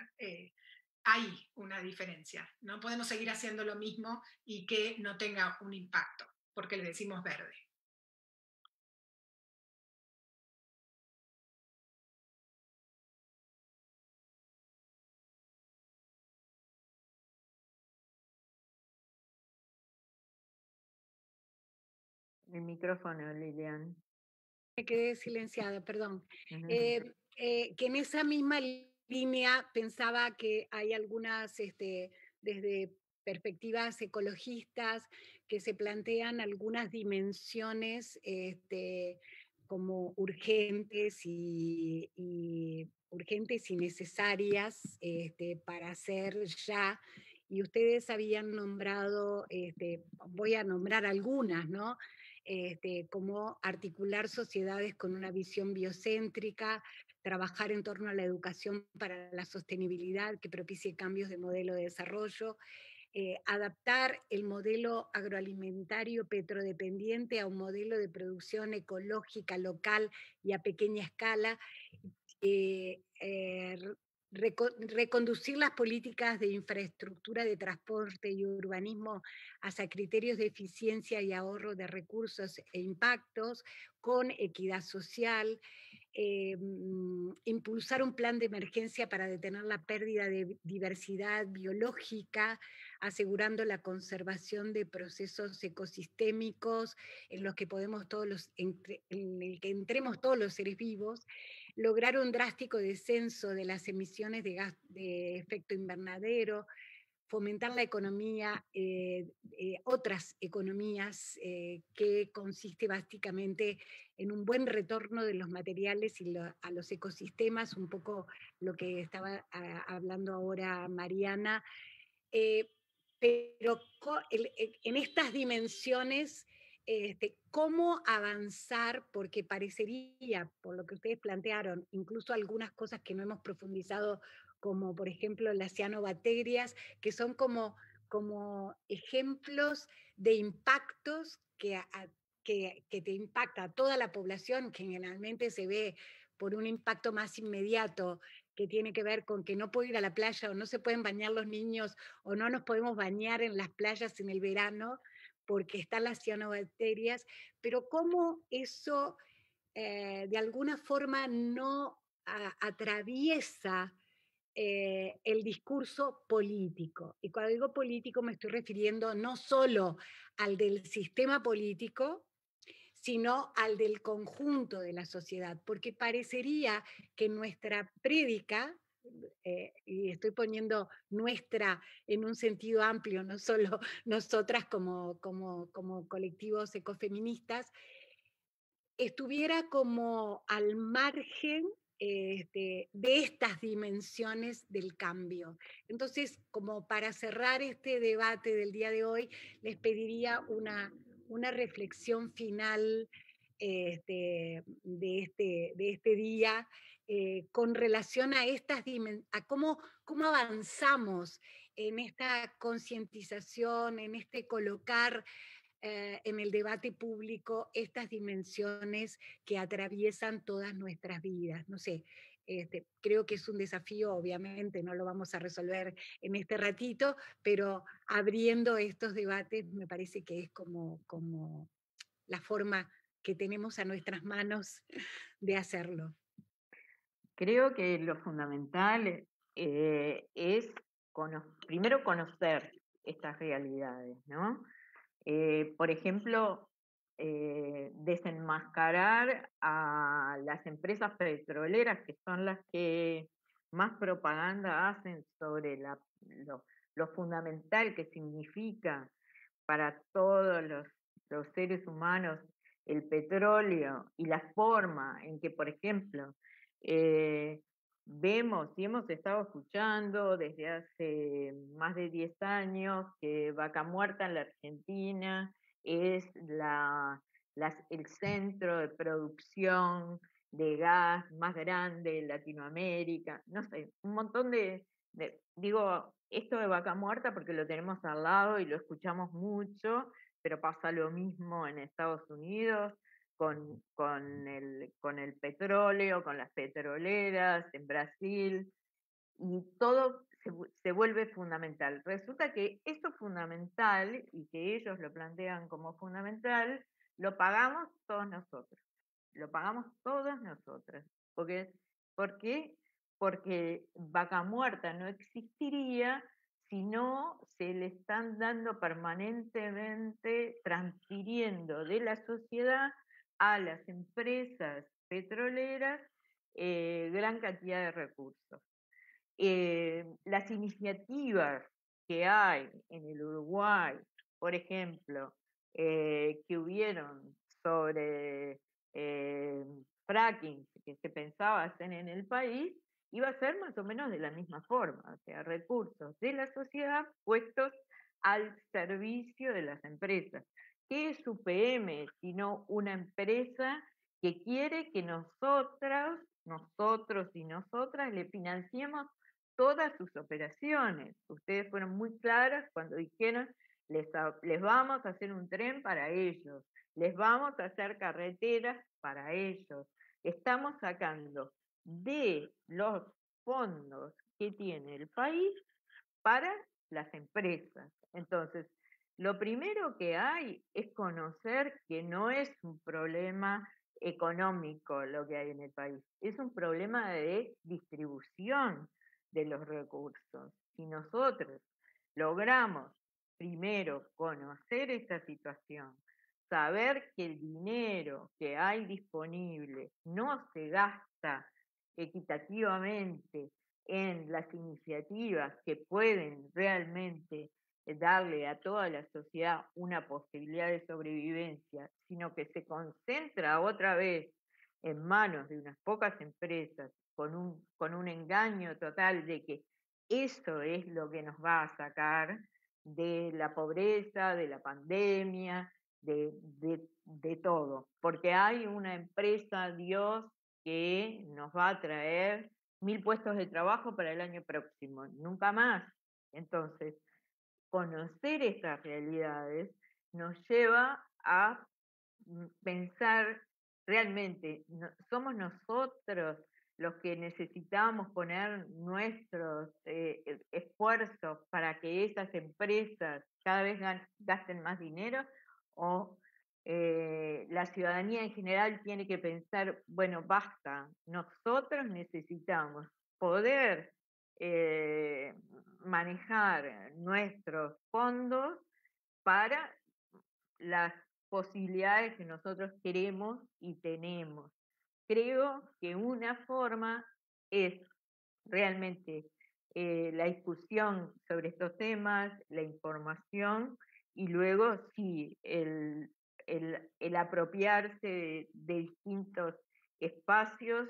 Speaker 4: hay una diferencia. No podemos seguir haciendo lo mismo y que no tenga un impacto, porque le decimos verde.
Speaker 2: El micrófono, Lilian.
Speaker 1: Me quedé silenciada, perdón. Que en esa misma línea pensaba que hay algunas, desde perspectivas ecologistas, que se plantean algunas dimensiones como urgentes urgentes y necesarias para hacer ya. Y ustedes habían nombrado, voy a nombrar algunas, ¿no? Como articular sociedades con una visión biocéntrica, trabajar en torno a la educación para la sostenibilidad que propicie cambios de modelo de desarrollo, adaptar el modelo agroalimentario petrodependiente a un modelo de producción ecológica local y a pequeña escala, reconducir las políticas de infraestructura de transporte y urbanismo hacia criterios de eficiencia y ahorro de recursos e impactos con equidad social, impulsar un plan de emergencia para detener la pérdida de diversidad biológica, asegurando la conservación de procesos ecosistémicos en los que podemos en el que entremos todos los seres vivos, lograr un drástico descenso de las emisiones de gas de efecto invernadero, fomentar la economía, otras economías, que consiste básicamente en un buen retorno de los materiales y a los ecosistemas, un poco lo que estaba hablando ahora Mariana, pero en estas dimensiones, cómo avanzar, porque parecería, por lo que ustedes plantearon, incluso algunas cosas que no hemos profundizado, como por ejemplo las cianobacterias, que son como ejemplos de impactos que te impacta a toda la población, que generalmente se ve por un impacto más inmediato, que tiene que ver con que no puedo ir a la playa o no se pueden bañar los niños o no nos podemos bañar en las playas en el verano porque están las cianobacterias, pero cómo eso de alguna forma no atraviesa el discurso político. Y cuando digo político me estoy refiriendo no solo al del sistema político, sino al del conjunto de la sociedad, porque parecería que nuestra prédica, y estoy poniendo nuestra en un sentido amplio, no solo nosotras como colectivos ecofeministas, estuviera como al margen de estas dimensiones del cambio. Entonces, como para cerrar este debate del día de hoy, les pediría una reflexión final de este día con relación a a cómo avanzamos en esta concientización, en este colocar en el debate público estas dimensiones que atraviesan todas nuestras vidas. No sé, creo que es un desafío, obviamente, no lo vamos a resolver en este ratito, pero abriendo estos debates me parece que es como la forma que tenemos a nuestras manos de hacerlo.
Speaker 2: Creo que lo fundamental es primero conocer estas realidades, ¿no? Por ejemplo, desenmascarar a las empresas petroleras, que son las que más propaganda hacen sobre lo fundamental que significa para todos los seres humanos el petróleo y la forma en que, por ejemplo, vemos y hemos estado escuchando desde hace más de 10 años que Vaca Muerta en la Argentina es el centro de producción de gas más grande en Latinoamérica, no sé, un montón digo esto de Vaca Muerta porque lo tenemos al lado y lo escuchamos mucho, pero pasa lo mismo en Estados Unidos, con el petróleo, con las petroleras, en Brasil, y todo se vuelve fundamental. Resulta que esto fundamental, y que ellos lo plantean como fundamental, lo pagamos todos nosotros. Lo pagamos todas nosotras. ¿Por qué? Porque Vaca Muerta no existiría si no se le están dando permanentemente, transfiriendo de la sociedad a las empresas petroleras gran cantidad de recursos. Las iniciativas que hay en el Uruguay, por ejemplo, que hubieron sobre fracking que se pensaba hacer en el país, iba a ser más o menos de la misma forma, o sea, recursos de la sociedad puestos al servicio de las empresas. ¿Qué es UPM sino una empresa que quiere que nosotros y nosotras le financiemos todas sus operaciones? Ustedes fueron muy claras cuando dijeron les vamos a hacer un tren para ellos, les vamos a hacer carreteras para ellos. Estamos sacando de los fondos que tiene el país para las empresas. Entonces, lo primero que hay es conocer que no es un problema económico lo que hay en el país, es un problema de distribución de los recursos. Si nosotros logramos primero conocer esta situación, saber que el dinero que hay disponible no se gasta equitativamente en las iniciativas que pueden realmente darle a toda la sociedad una posibilidad de sobrevivencia, sino que se concentra otra vez en manos de unas pocas empresas con un engaño total de que eso es lo que nos va a sacar de la pobreza, de la pandemia, de todo. Porque hay una empresa, Dios, que nos va a traer 1000 puestos de trabajo para el año próximo, nunca más. Entonces, conocer estas realidades nos lleva a pensar realmente, somos nosotros los que necesitamos poner nuestros esfuerzos para que esas empresas cada vez gasten más dinero, o la ciudadanía en general tiene que pensar, bueno, basta, nosotros necesitamos poder manejar nuestros fondos para las posibilidades que nosotros queremos y tenemos. Creo que una forma es realmente la discusión sobre estos temas, la información, y luego sí, el apropiarse de distintos espacios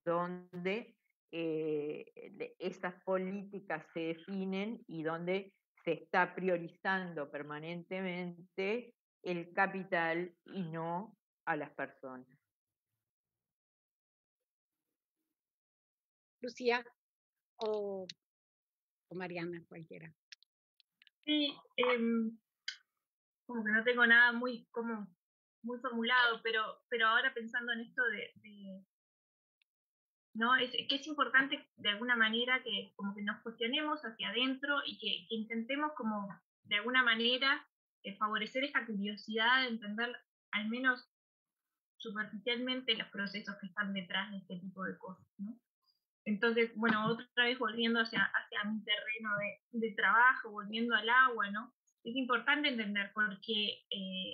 Speaker 2: donde esas políticas se definen y donde se está priorizando permanentemente el capital y no a las personas.
Speaker 1: Lucía o Mariana, cualquiera.
Speaker 3: Sí, como que no tengo nada muy formulado, pero ahora pensando en esto ¿no? Que es importante de alguna manera que como que nos cuestionemos hacia adentro y que intentemos como de alguna manera favorecer esta curiosidad de entender al menos superficialmente los procesos que están detrás de este tipo de cosas, ¿no? Entonces, bueno, otra vez volviendo hacia mi terreno de trabajo, volviendo al agua, ¿no? Es importante entender por qué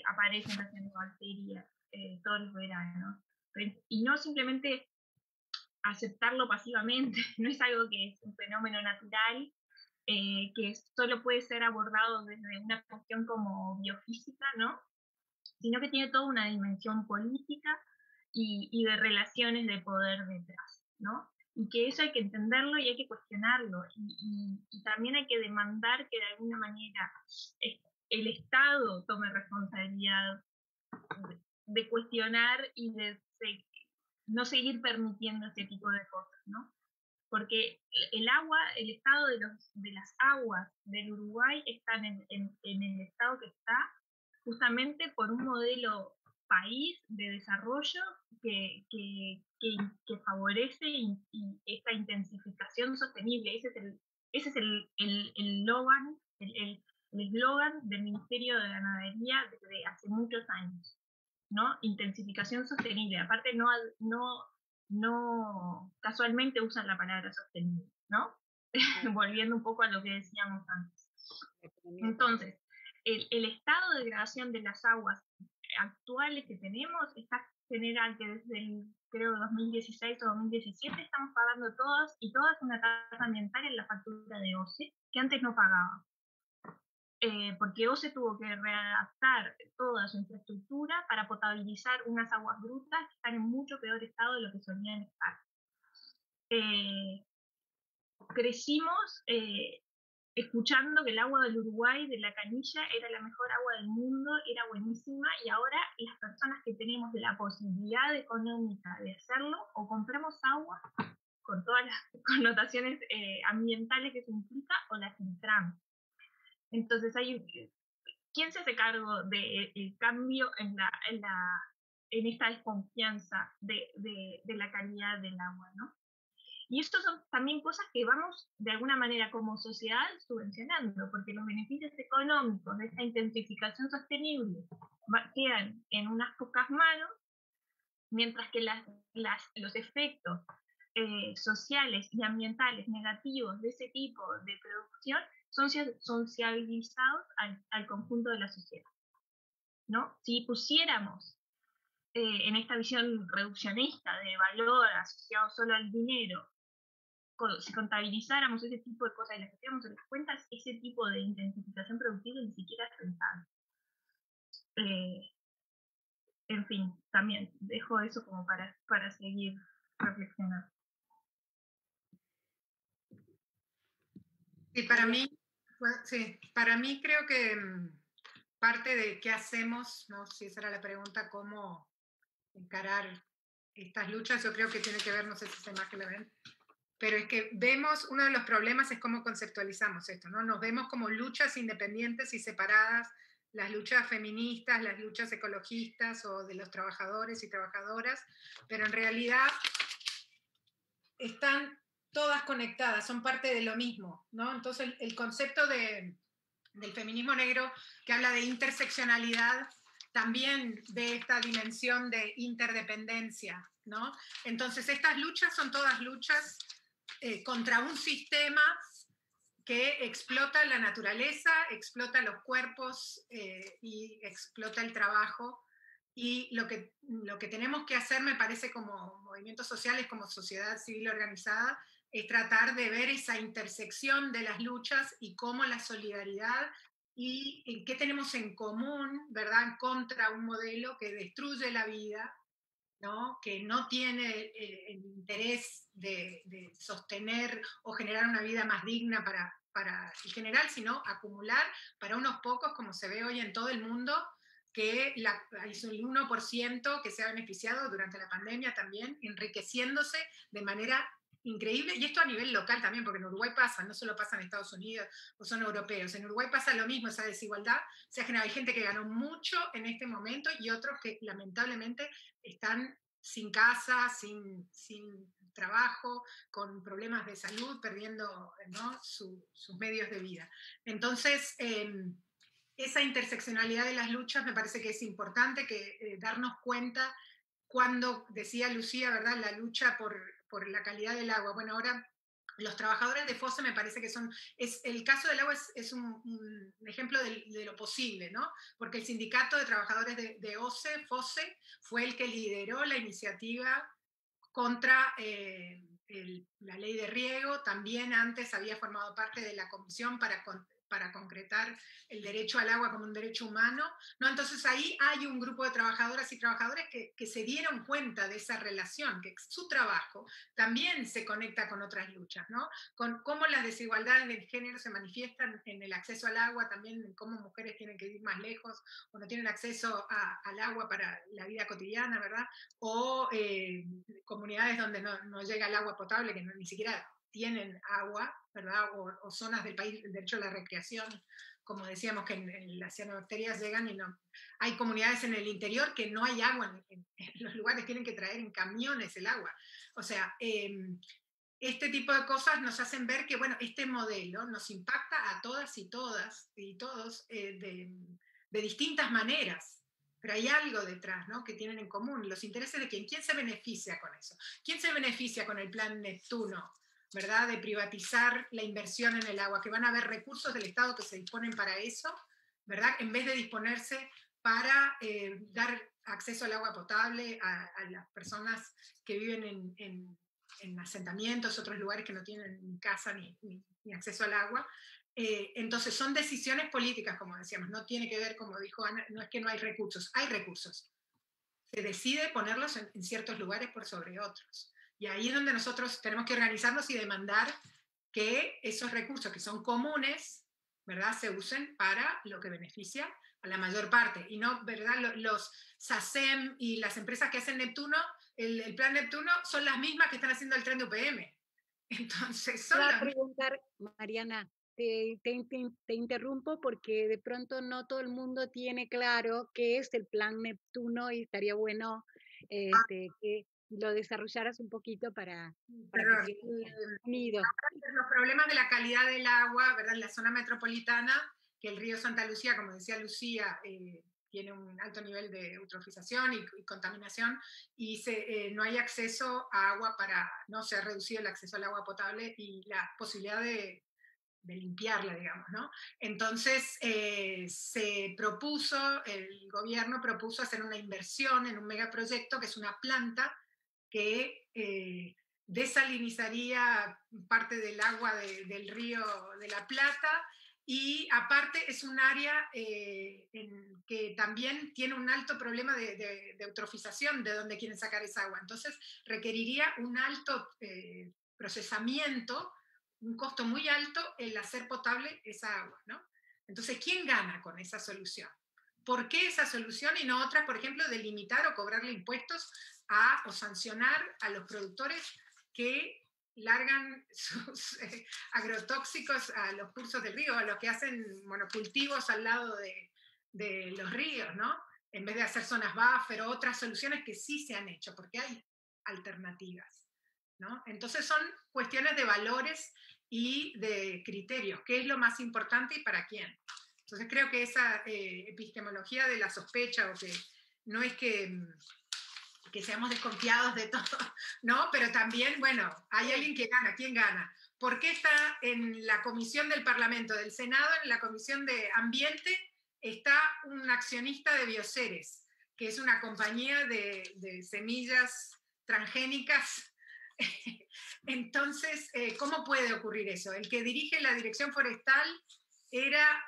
Speaker 3: aparecen las cianobacterias todos los veranos. Y no simplemente aceptarlo pasivamente, no es algo que es un fenómeno natural, que solo puede ser abordado desde una cuestión como biofísica, ¿no? Sino que tiene toda una dimensión política y de relaciones de poder detrás, ¿no? Y que eso hay que entenderlo y hay que cuestionarlo, y también hay que demandar que de alguna manera el Estado tome responsabilidad de cuestionar y de no seguir permitiendo este tipo de cosas, ¿no? Porque el agua, el estado de las aguas del Uruguay están en el estado que está justamente por un modelo país de desarrollo que favorece y esta intensificación sostenible. Ese es el eslogan del Ministerio de Ganadería desde hace muchos años, ¿no? Intensificación sostenible. Aparte no casualmente usan la palabra sostenible, ¿no? Volviendo un poco a lo que decíamos antes. Entonces, el estado de degradación de las aguas actuales que tenemos está general que desde el, creo, 2016 o 2017 estamos pagando todas una tasa ambiental en la factura de OCE, que antes no pagaba. Porque OCE tuvo que readaptar toda su infraestructura para potabilizar unas aguas brutas que están en mucho peor estado de lo que solían estar. Crecimos escuchando que el agua del Uruguay, de la canilla, era la mejor agua del mundo, era buenísima, y ahora las personas que tenemos la posibilidad económica de hacerlo, o compramos agua con todas las connotaciones ambientales que se implica, o la filtramos. Entonces, ¿quién se hace cargo del cambio en esta desconfianza de la calidad del agua, ¿no? Y esto son también cosas que vamos de alguna manera como sociedad subvencionando, porque los beneficios económicos de esta intensificación sostenible quedan en unas pocas manos, mientras que los efectos sociales y ambientales negativos de ese tipo de producción son sociabilizados al conjunto de la sociedad, ¿no? Si pusiéramos en esta visión reduccionista de valor asociado solo al dinero, si contabilizáramos ese tipo de cosas y las pusiéramos en las cuentas, ese tipo de intensificación productiva ni siquiera es rentable. En fin, también dejo eso como para seguir reflexionando.
Speaker 4: Y para mí creo que parte de qué hacemos, ¿no? Si esa era la pregunta, cómo encarar estas luchas, yo creo que tiene que ver, no sé si esa imagen la ven, pero es que vemos, uno de los problemas es cómo conceptualizamos esto, ¿no? Nos vemos como luchas independientes y separadas, las luchas feministas, las luchas ecologistas o de los trabajadores y trabajadoras, pero en realidad están todas conectadas, son parte de lo mismo, ¿no? Entonces el concepto del feminismo negro que habla de interseccionalidad también ve esta dimensión de interdependencia, ¿no? Entonces estas luchas son todas luchas contra un sistema que explota la naturaleza, explota los cuerpos y explota el trabajo. Y lo que tenemos que hacer, me parece, como movimientos sociales, como sociedad civil organizada, es tratar de ver esa intersección de las luchas y cómo la solidaridad y qué tenemos en común, ¿verdad?, contra un modelo que destruye la vida, ¿no?, que no tiene el interés de sostener o generar una vida más digna para el general, sino acumular para unos pocos, como se ve hoy en todo el mundo, que hay un 1% que se ha beneficiado durante la pandemia también, enriqueciéndose de manera increíble, y esto a nivel local también, porque en Uruguay pasa, no solo pasa en Estados Unidos o son europeos, en Uruguay pasa lo mismo, esa desigualdad se ha generado. Hay gente que ganó mucho en este momento y otros que lamentablemente están sin casa, sin trabajo, con problemas de salud, perdiendo, ¿no?, sus medios de vida. Entonces, esa interseccionalidad de las luchas me parece que es importante que darnos cuenta cuando, decía Lucía, ¿verdad?, la lucha por la calidad del agua. Bueno, ahora los trabajadores de FOSE me parece que el caso del agua es un ejemplo de lo posible, ¿no? Porque el sindicato de trabajadores de FOSE, fue el que lideró la iniciativa contra la ley de riego. También antes había formado parte de la comisión para concretar el derecho al agua como un derecho humano, ¿no? Entonces ahí hay un grupo de trabajadoras y trabajadores que se dieron cuenta de esa relación, que su trabajo también se conecta con otras luchas, ¿no? Con cómo las desigualdades de género se manifiestan en el acceso al agua, también en cómo mujeres tienen que ir más lejos o no tienen acceso al agua para la vida cotidiana, ¿verdad? O comunidades donde no llega el agua potable, que ni siquiera tienen agua, ¿verdad? O zonas del país, de hecho la recreación, como decíamos, que en las cianobacterias llegan y no. Hay comunidades en el interior que no hay agua, en los lugares tienen que traer en camiones el agua. O sea, este tipo de cosas nos hacen ver que, bueno, este modelo nos impacta a todas y todos de distintas maneras. Pero hay algo detrás, ¿no?, que tienen en común, los intereses de quién se beneficia con eso. ¿Quién se beneficia con el plan Neptuno, ¿verdad?, de privatizar la inversión en el agua? Que van a haber recursos del Estado que se disponen para eso, ¿verdad?, en vez de disponerse para dar acceso al agua potable a las personas que viven en asentamientos, otros lugares que no tienen ni casa ni acceso al agua. Entonces son decisiones políticas, como decíamos, no tiene que ver, como dijo Ana, no es que no hay recursos, hay recursos. Se decide ponerlos en ciertos lugares por sobre otros. Y ahí es donde nosotros tenemos que organizarnos y demandar que esos recursos que son comunes, ¿verdad?, se usen para lo que beneficia a la mayor parte. Y no, ¿verdad?, los SACEM y las empresas que hacen Neptuno, el plan Neptuno, son las mismas que están haciendo el tren de UPM. Entonces,
Speaker 1: Te voy a preguntar, Mariana, te interrumpo porque de pronto no todo el mundo tiene claro qué es el plan Neptuno y estaría bueno que lo desarrollaras un poquito para
Speaker 4: Perdón,
Speaker 1: que quede unido.
Speaker 4: los problemas de la calidad del agua, ¿verdad? En la zona metropolitana, que el río Santa Lucía, como decía Lucía, tiene un alto nivel de eutrofización y contaminación, y no hay acceso a agua no se ha reducido el acceso al agua potable y la posibilidad de limpiarla, digamos, ¿no? Entonces, el gobierno propuso hacer una inversión en un megaproyecto que es una planta que desalinizaría parte del agua del río de la Plata, y aparte es un área que también tiene un alto problema de eutrofización de donde quieren sacar esa agua. Entonces requeriría un alto procesamiento, un costo muy alto el hacer potable esa agua, ¿no? Entonces, ¿quién gana con esa solución? ¿Por qué esa solución y no otras, por ejemplo, de limitar o cobrarle impuestos o sancionar a los productores que largan sus agrotóxicos a los cursos del río, a los que hacen monocultivos al lado de los ríos, ¿no? En vez de hacer zonas buffer o otras soluciones que sí se han hecho, porque hay alternativas, ¿no? Entonces son cuestiones de valores y de criterios, qué es lo más importante y para quién. Entonces creo que esa epistemología de la sospecha, o que no es que seamos desconfiados de todo, ¿no? Pero también, bueno, hay alguien que gana. ¿Quién gana? ¿Por qué está en la comisión del Parlamento, del Senado, en la comisión de Ambiente, está un accionista de Bioceres, que es una compañía de semillas transgénicas? Entonces, ¿cómo puede ocurrir eso? El que dirige la dirección forestal era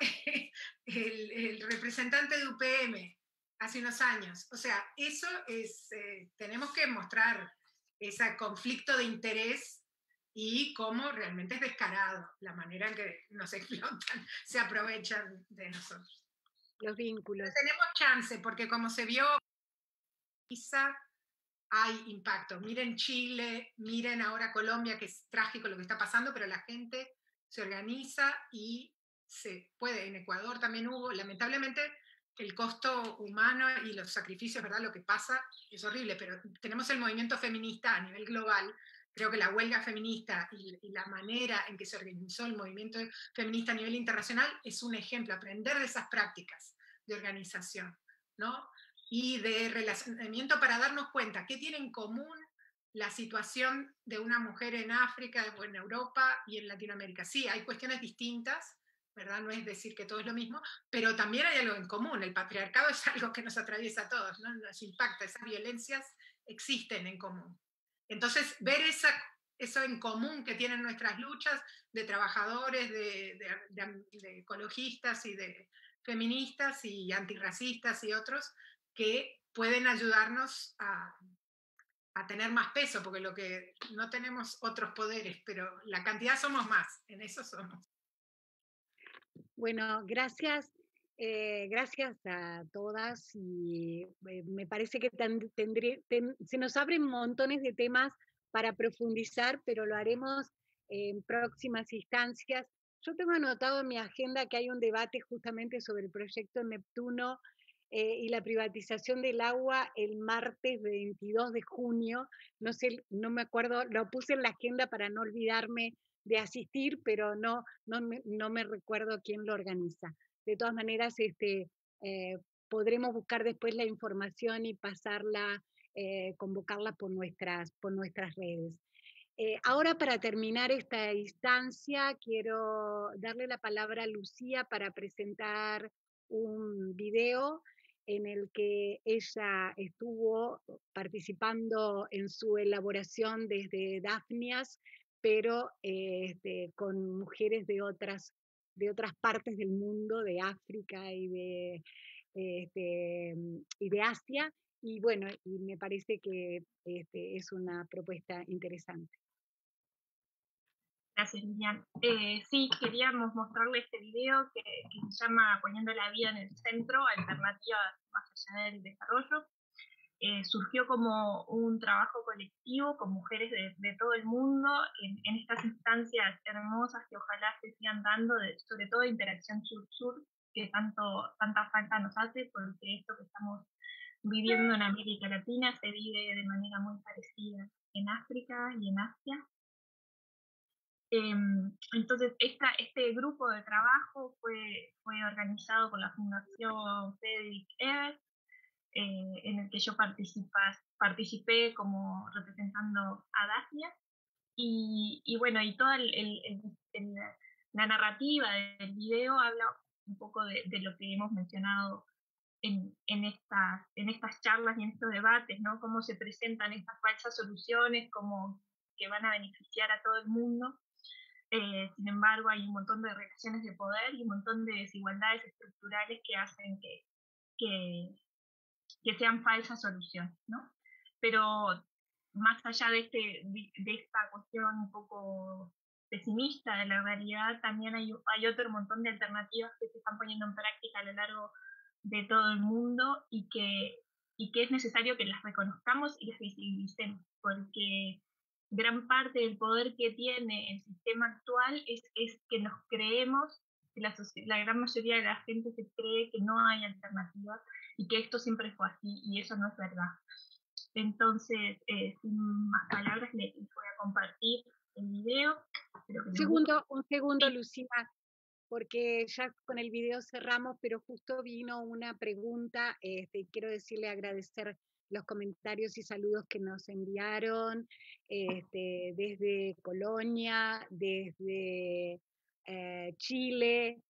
Speaker 4: el representante de UPM hace unos años. O sea, eso es, tenemos que mostrar ese conflicto de interés y cómo realmente es descarado la manera en que nos explotan, se aprovechan de nosotros.
Speaker 1: Los vínculos.
Speaker 4: Pero tenemos chance, porque como se vio, quizá hay impacto. Miren Chile, miren ahora Colombia, que es trágico lo que está pasando, pero la gente se organiza y se puede. En Ecuador también hubo, lamentablemente, el costo humano y los sacrificios, ¿verdad? Lo que pasa es horrible, pero tenemos el movimiento feminista a nivel global. Creo que la huelga feminista y la manera en que se organizó el movimiento feminista a nivel internacional es un ejemplo, aprender de esas prácticas de organización, ¿no? Y de relacionamiento para darnos cuenta qué tiene en común la situación de una mujer en África o en Europa y en Latinoamérica. Sí, hay cuestiones distintas, ¿verdad? No es decir que todo es lo mismo, pero también hay algo en común. El patriarcado es algo que nos atraviesa a todos, ¿no? Nos impacta, esas violencias existen en común. Entonces, ver eso en común que tienen nuestras luchas de trabajadores, de ecologistas y de feministas y antirracistas y otros, que pueden ayudarnos a tener más peso, porque lo que no tenemos otros poderes, pero la cantidad somos más, en eso somos.
Speaker 1: Bueno, gracias. Gracias a todas, y me parece que se nos abren montones de temas para profundizar, pero lo haremos en próximas instancias. Yo tengo anotado en mi agenda que hay un debate justamente sobre el proyecto Neptuno y la privatización del agua el martes 22 de junio. No sé, no me acuerdo, lo puse en la agenda para no olvidarme de asistir, pero no me recuerdo quién lo organiza. De todas maneras, podremos buscar después la información y pasarla, convocarla por nuestras redes. Ahora, para terminar esta instancia, quiero darle la palabra a Lucía para presentar un video en el que ella estuvo participando en su elaboración desde Dafnias, pero con mujeres de otras partes del mundo, de África y de Asia, y bueno, y me parece que es una propuesta interesante.
Speaker 3: Gracias, Lilian. Sí, queríamos mostrarle este video que se llama Poniendo la vida en el centro, alternativas más allá del desarrollo. Surgió como un trabajo colectivo con mujeres de todo el mundo en estas instancias hermosas que ojalá se sigan dando, sobre todo de interacción sur-sur, que tanta falta nos hace, porque esto que estamos viviendo en América Latina, se vive de manera muy parecida en África y en Asia. Entonces, este grupo de trabajo fue organizado por la Fundación Frederick Ebert, en el que yo participé como representando a Daphnia. Y bueno, y toda la narrativa del video habla un poco de lo que hemos mencionado en estas charlas y en estos debates, ¿no? Cómo se presentan estas falsas soluciones como que van a beneficiar a todo el mundo. Sin embargo, hay un montón de relaciones de poder y un montón de desigualdades estructurales que hacen que, que sean falsas soluciones, ¿no? Pero más allá de esta cuestión un poco pesimista de la realidad, también hay otro montón de alternativas que se están poniendo en práctica a lo largo de todo el mundo y que es necesario que las reconozcamos y las visibilicemos, porque gran parte del poder que tiene el sistema actual es que nos creemos, que la gran mayoría de la gente se cree que no hay alternativas y que esto siempre fue así, y eso no es verdad. Entonces, sin más palabras, les voy a compartir el video.
Speaker 1: Un segundo, Lucía, porque ya con el video cerramos, pero justo vino una pregunta, quiero decirle, agradecer los comentarios y saludos que nos enviaron desde Colonia, desde Chile,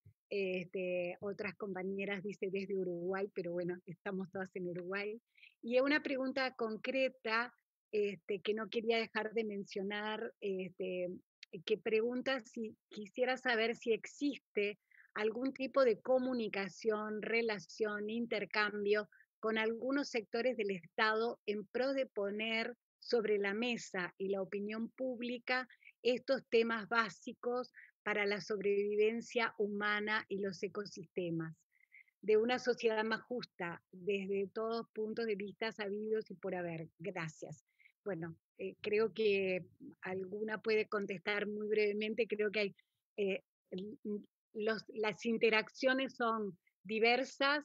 Speaker 1: otras compañeras dice desde Uruguay, pero bueno, estamos todas en Uruguay. Y una pregunta concreta que no quería dejar de mencionar, que pregunta si quisiera saber si existe algún tipo de comunicación, relación, intercambio con algunos sectores del Estado en pro de poner sobre la mesa y la opinión pública estos temas básicos para la sobrevivencia humana y los ecosistemas, de una sociedad más justa, desde todos puntos de vista sabidos y por haber. Gracias. Bueno, creo que alguna puede contestar muy brevemente. Creo que hay, las interacciones son diversas,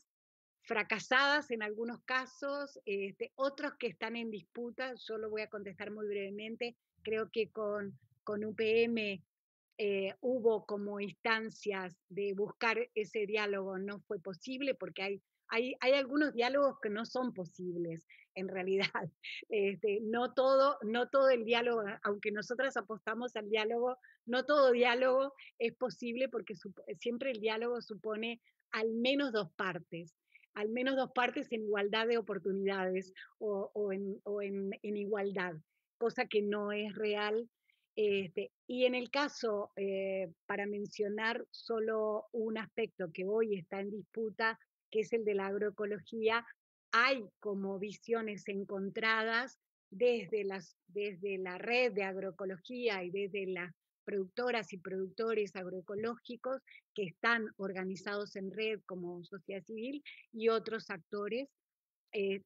Speaker 1: fracasadas en algunos casos, otros que están en disputa. Yo lo voy a contestar muy brevemente. Creo que con UPM hubo como instancias de buscar ese diálogo, no fue posible porque hay algunos diálogos que no son posibles en realidad. No todo el diálogo, aunque nosotras apostamos al diálogo, no todo diálogo es posible porque siempre el diálogo supone al menos dos partes en igualdad de oportunidades o en igualdad, cosa que no es real. Y en el caso, para mencionar solo un aspecto que hoy está en disputa, que es el de la agroecología, hay como visiones encontradas desde la red de agroecología y desde las productoras y productores agroecológicos que están organizados en red como sociedad civil y otros actores.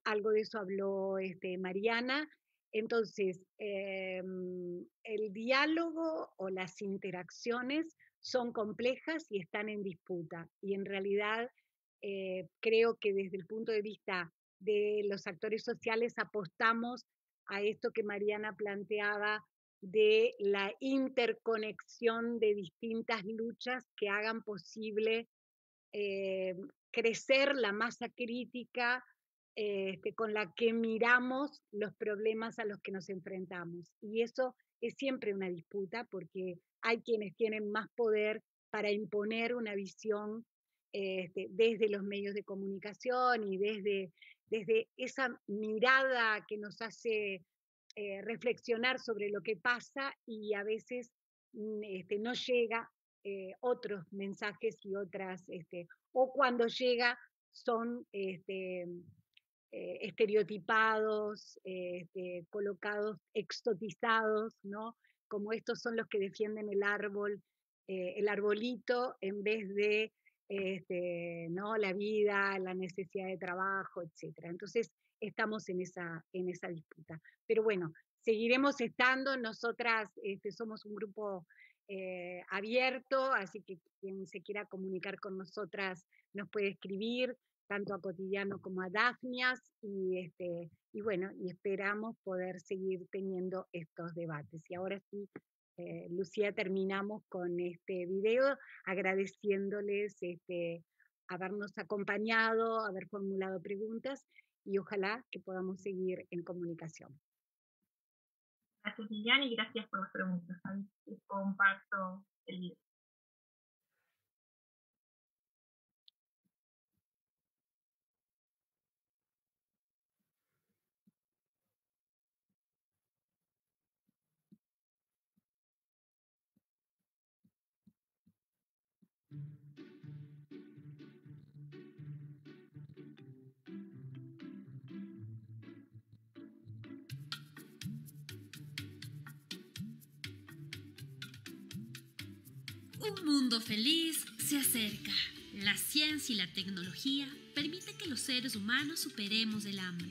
Speaker 1: Algo de eso habló Mariana. Entonces, el diálogo o las interacciones son complejas y están en disputa. Y en realidad creo que desde el punto de vista de los actores sociales apostamos a esto que Mariana planteaba de la interconexión de distintas luchas que hagan posible crecer la masa crítica con la que miramos los problemas a los que nos enfrentamos. Y eso es siempre una disputa porque hay quienes tienen más poder para imponer una visión desde los medios de comunicación y desde esa mirada que nos hace reflexionar sobre lo que pasa y a veces no llega otros mensajes y otras, o cuando llega son estereotipados, colocados, exotizados, ¿no? Como estos son los que defienden el árbol, el arbolito, en vez de ¿no? La vida, la necesidad de trabajo, etc. Entonces, estamos en esa disputa. Pero bueno, seguiremos estando. Nosotras somos un grupo abierto, así que quien se quiera comunicar con nosotras nos puede escribir. tanto a Cotidiano como a Dafnias, y bueno, y esperamos poder seguir teniendo estos debates. Y ahora sí, Lucía, terminamos con este video agradeciéndoles habernos acompañado, haber formulado preguntas, y ojalá que podamos seguir en comunicación.
Speaker 3: Gracias, Lilian, y gracias por las preguntas. Ahí les comparto el video.
Speaker 5: Un mundo feliz se acerca. La ciencia y la tecnología permiten que los seres humanos superemos el hambre.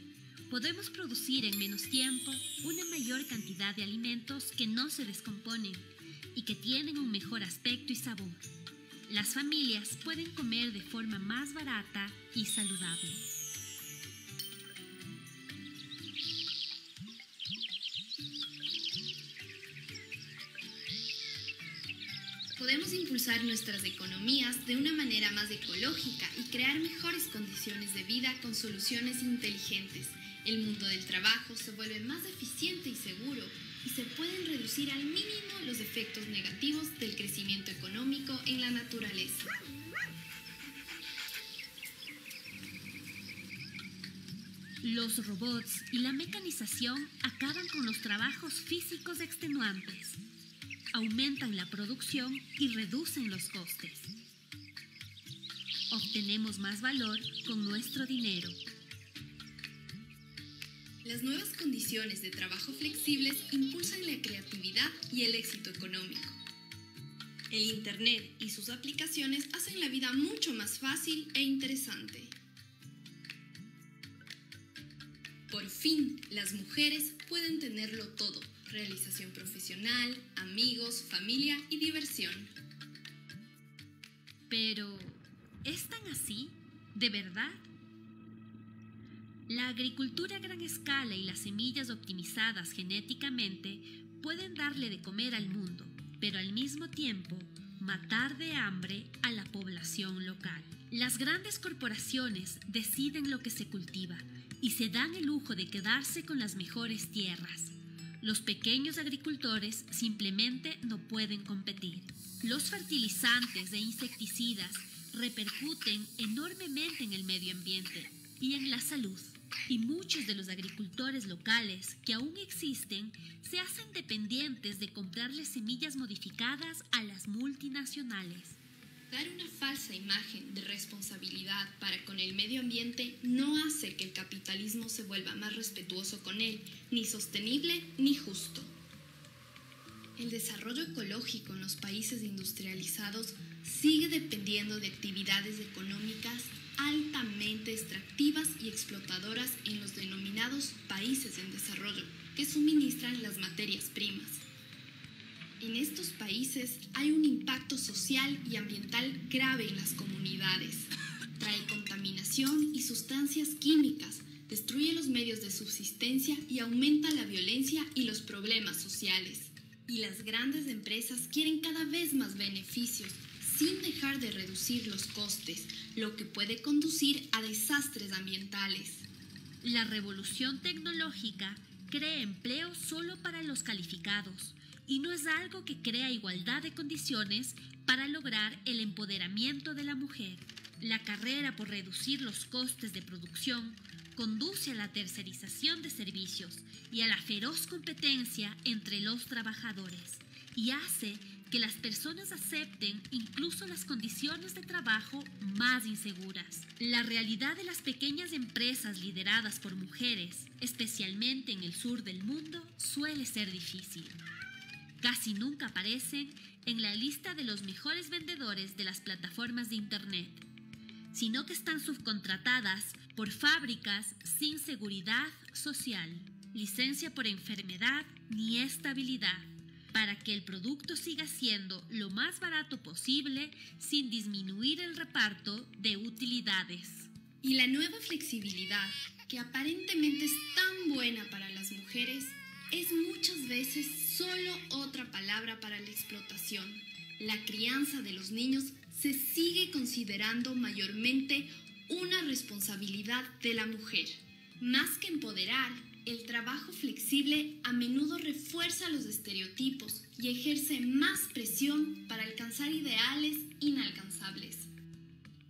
Speaker 5: Podemos producir en menos tiempo una mayor cantidad de alimentos que no se descomponen y que tienen un mejor aspecto y sabor. Las familias pueden comer de forma más barata y saludable.
Speaker 6: Podemos impulsar nuestras economías de una manera más ecológica y crear mejores condiciones de vida con soluciones inteligentes. El mundo del trabajo se vuelve más eficiente y seguro y se pueden reducir al mínimo los efectos negativos del crecimiento económico en la naturaleza.
Speaker 5: Los robots y la mecanización acaban con los trabajos físicos extenuantes. Aumentan la producción y reducen los costes. Obtenemos más valor con nuestro dinero.
Speaker 6: Las nuevas condiciones de trabajo flexibles impulsan la creatividad y el éxito económico. El Internet y sus aplicaciones hacen la vida mucho más fácil e interesante. Por fin, las mujeres pueden tenerlo todo: realización profesional, amigos, familia y diversión.
Speaker 5: Pero, ¿es tan así? ¿De verdad? La agricultura a gran escala y las semillas optimizadas genéticamente pueden darle de comer al mundo, pero al mismo tiempo matar de hambre a la población local. Las grandes corporaciones deciden lo que se cultiva y se dan el lujo de quedarse con las mejores tierras. Los pequeños agricultores simplemente no pueden competir. Los fertilizantes e insecticidas repercuten enormemente en el medio ambiente y en la salud. Y muchos de los agricultores locales que aún existen se hacen dependientes de comprarle semillas modificadas a las multinacionales.
Speaker 6: Dar una falsa imagen de responsabilidad para con el medio ambiente no hace que el capitalismo se vuelva más respetuoso con él, ni sostenible ni justo. El desarrollo ecológico en los países industrializados sigue dependiendo de actividades económicas altamente extractivas y explotadoras en los denominados países en desarrollo, que suministran las materias primas. En estos países hay un impacto social y ambiental grave en las comunidades. Trae contaminación y sustancias químicas, destruye los medios de subsistencia y aumenta la violencia y los problemas sociales. Y las grandes empresas quieren cada vez más beneficios, sin dejar de reducir los costes, lo que puede conducir a desastres ambientales.
Speaker 5: La revolución tecnológica crea empleo solo para los calificados y no es algo que crea igualdad de condiciones para lograr el empoderamiento de la mujer. La carrera por reducir los costes de producción conduce a la tercerización de servicios y a la feroz competencia entre los trabajadores y hace que las personas acepten incluso las condiciones de trabajo más inseguras. La realidad de las pequeñas empresas lideradas por mujeres, especialmente en el sur del mundo, suele ser difícil. Casi nunca aparecen en la lista de los mejores vendedores de las plataformas de Internet, sino que están subcontratadas por fábricas sin seguridad social, licencia por enfermedad ni estabilidad, para que el producto siga siendo lo más barato posible sin disminuir el reparto de utilidades.
Speaker 6: Y la nueva flexibilidad, que aparentemente es tan buena para las mujeres, es muchas veces solo otra palabra para la explotación. La crianza de los niños se sigue considerando mayormente una responsabilidad de la mujer. Más que empoderar, el trabajo flexible a menudo refuerza los estereotipos y ejerce más presión para alcanzar ideales inalcanzables.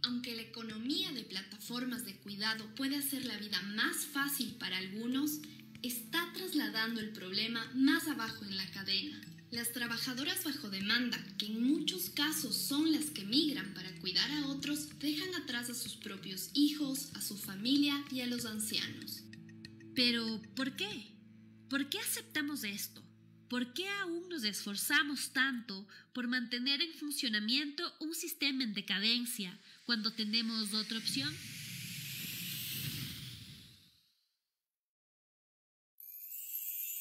Speaker 6: Aunque la economía de plataformas de cuidado puede hacer la vida más fácil para algunos, está trasladando el problema más abajo en la cadena. Las trabajadoras bajo demanda, que en muchos casos son las que migran para cuidar a otros, dejan atrás a sus propios hijos, a su familia y a los ancianos.
Speaker 5: Pero, ¿por qué? ¿Por qué aceptamos esto? ¿Por qué aún nos esforzamos tanto por mantener en funcionamiento un sistema en decadencia cuando tenemos otra opción?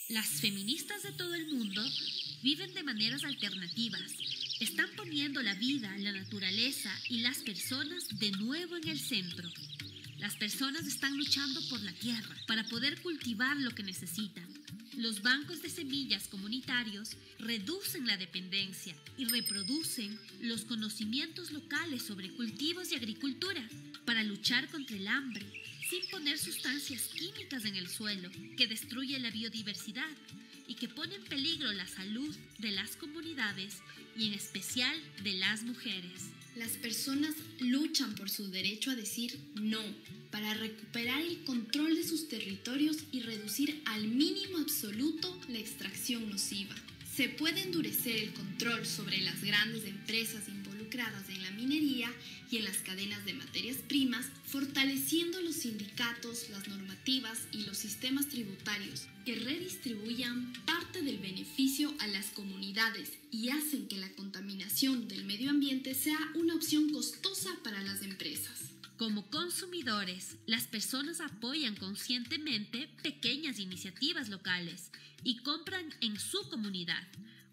Speaker 5: Las feministas de todo el mundo viven de maneras alternativas. Están poniendo la vida, la naturaleza y las personas de nuevo en el centro. Las personas están luchando por la tierra para poder cultivar lo que necesitan. Los bancos de semillas comunitarios reducen la dependencia y reproducen los conocimientos locales sobre cultivos y agricultura para luchar contra el hambre, sin poner sustancias químicas en el suelo que destruyen la biodiversidad y que ponen en peligro la salud de las comunidades y en especial de las mujeres.
Speaker 6: Las personas luchan por su derecho a decir no, para recuperar el control de sus territorios y reducir al mínimo absoluto la extracción nociva. Se puede endurecer el control sobre las grandes empresas involucradas en la minería y en las cadenas de materias primas, fortaleciendo los sindicatos, las normativas y los sistemas tributarios que redistribuyan parte del beneficio a las comunidades y hacen que la contaminación del medio ambiente sea una opción costosa para las empresas.
Speaker 5: Como consumidores, las personas apoyan conscientemente pequeñas iniciativas locales y compran en su comunidad.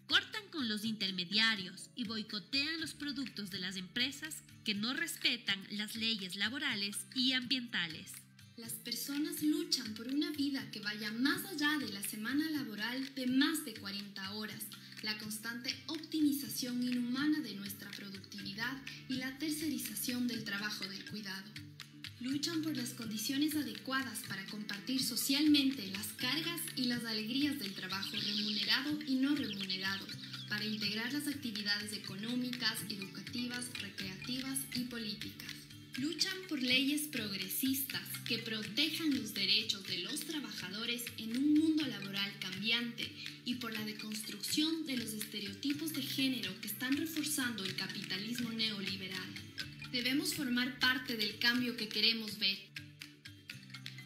Speaker 5: Cortan con los intermediarios y boicotean los productos de las empresas que no respetan las leyes laborales y ambientales.
Speaker 6: Las personas luchan por una vida que vaya más allá de la semana laboral de más de 40 horas, la constante optimización inhumana de nuestra productividad y la tercerización del trabajo del cuidado. Luchan por las condiciones adecuadas para compartir socialmente las cargas y las alegrías del trabajo remunerado y no remunerado, para integrar las actividades económicas, educativas, recreativas y políticas. Luchan por leyes progresistas que protejan los derechos de los trabajadores en un mundo laboral cambiante y por la deconstrucción de los estereotipos de género que están reforzando el capitalismo neoliberal. Debemos formar parte del cambio que queremos ver.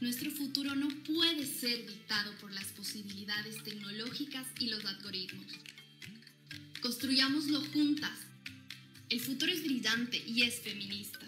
Speaker 6: Nuestro futuro no puede ser dictado por las posibilidades tecnológicas y los algoritmos. Construyámoslo juntas. El futuro es brillante y es feminista.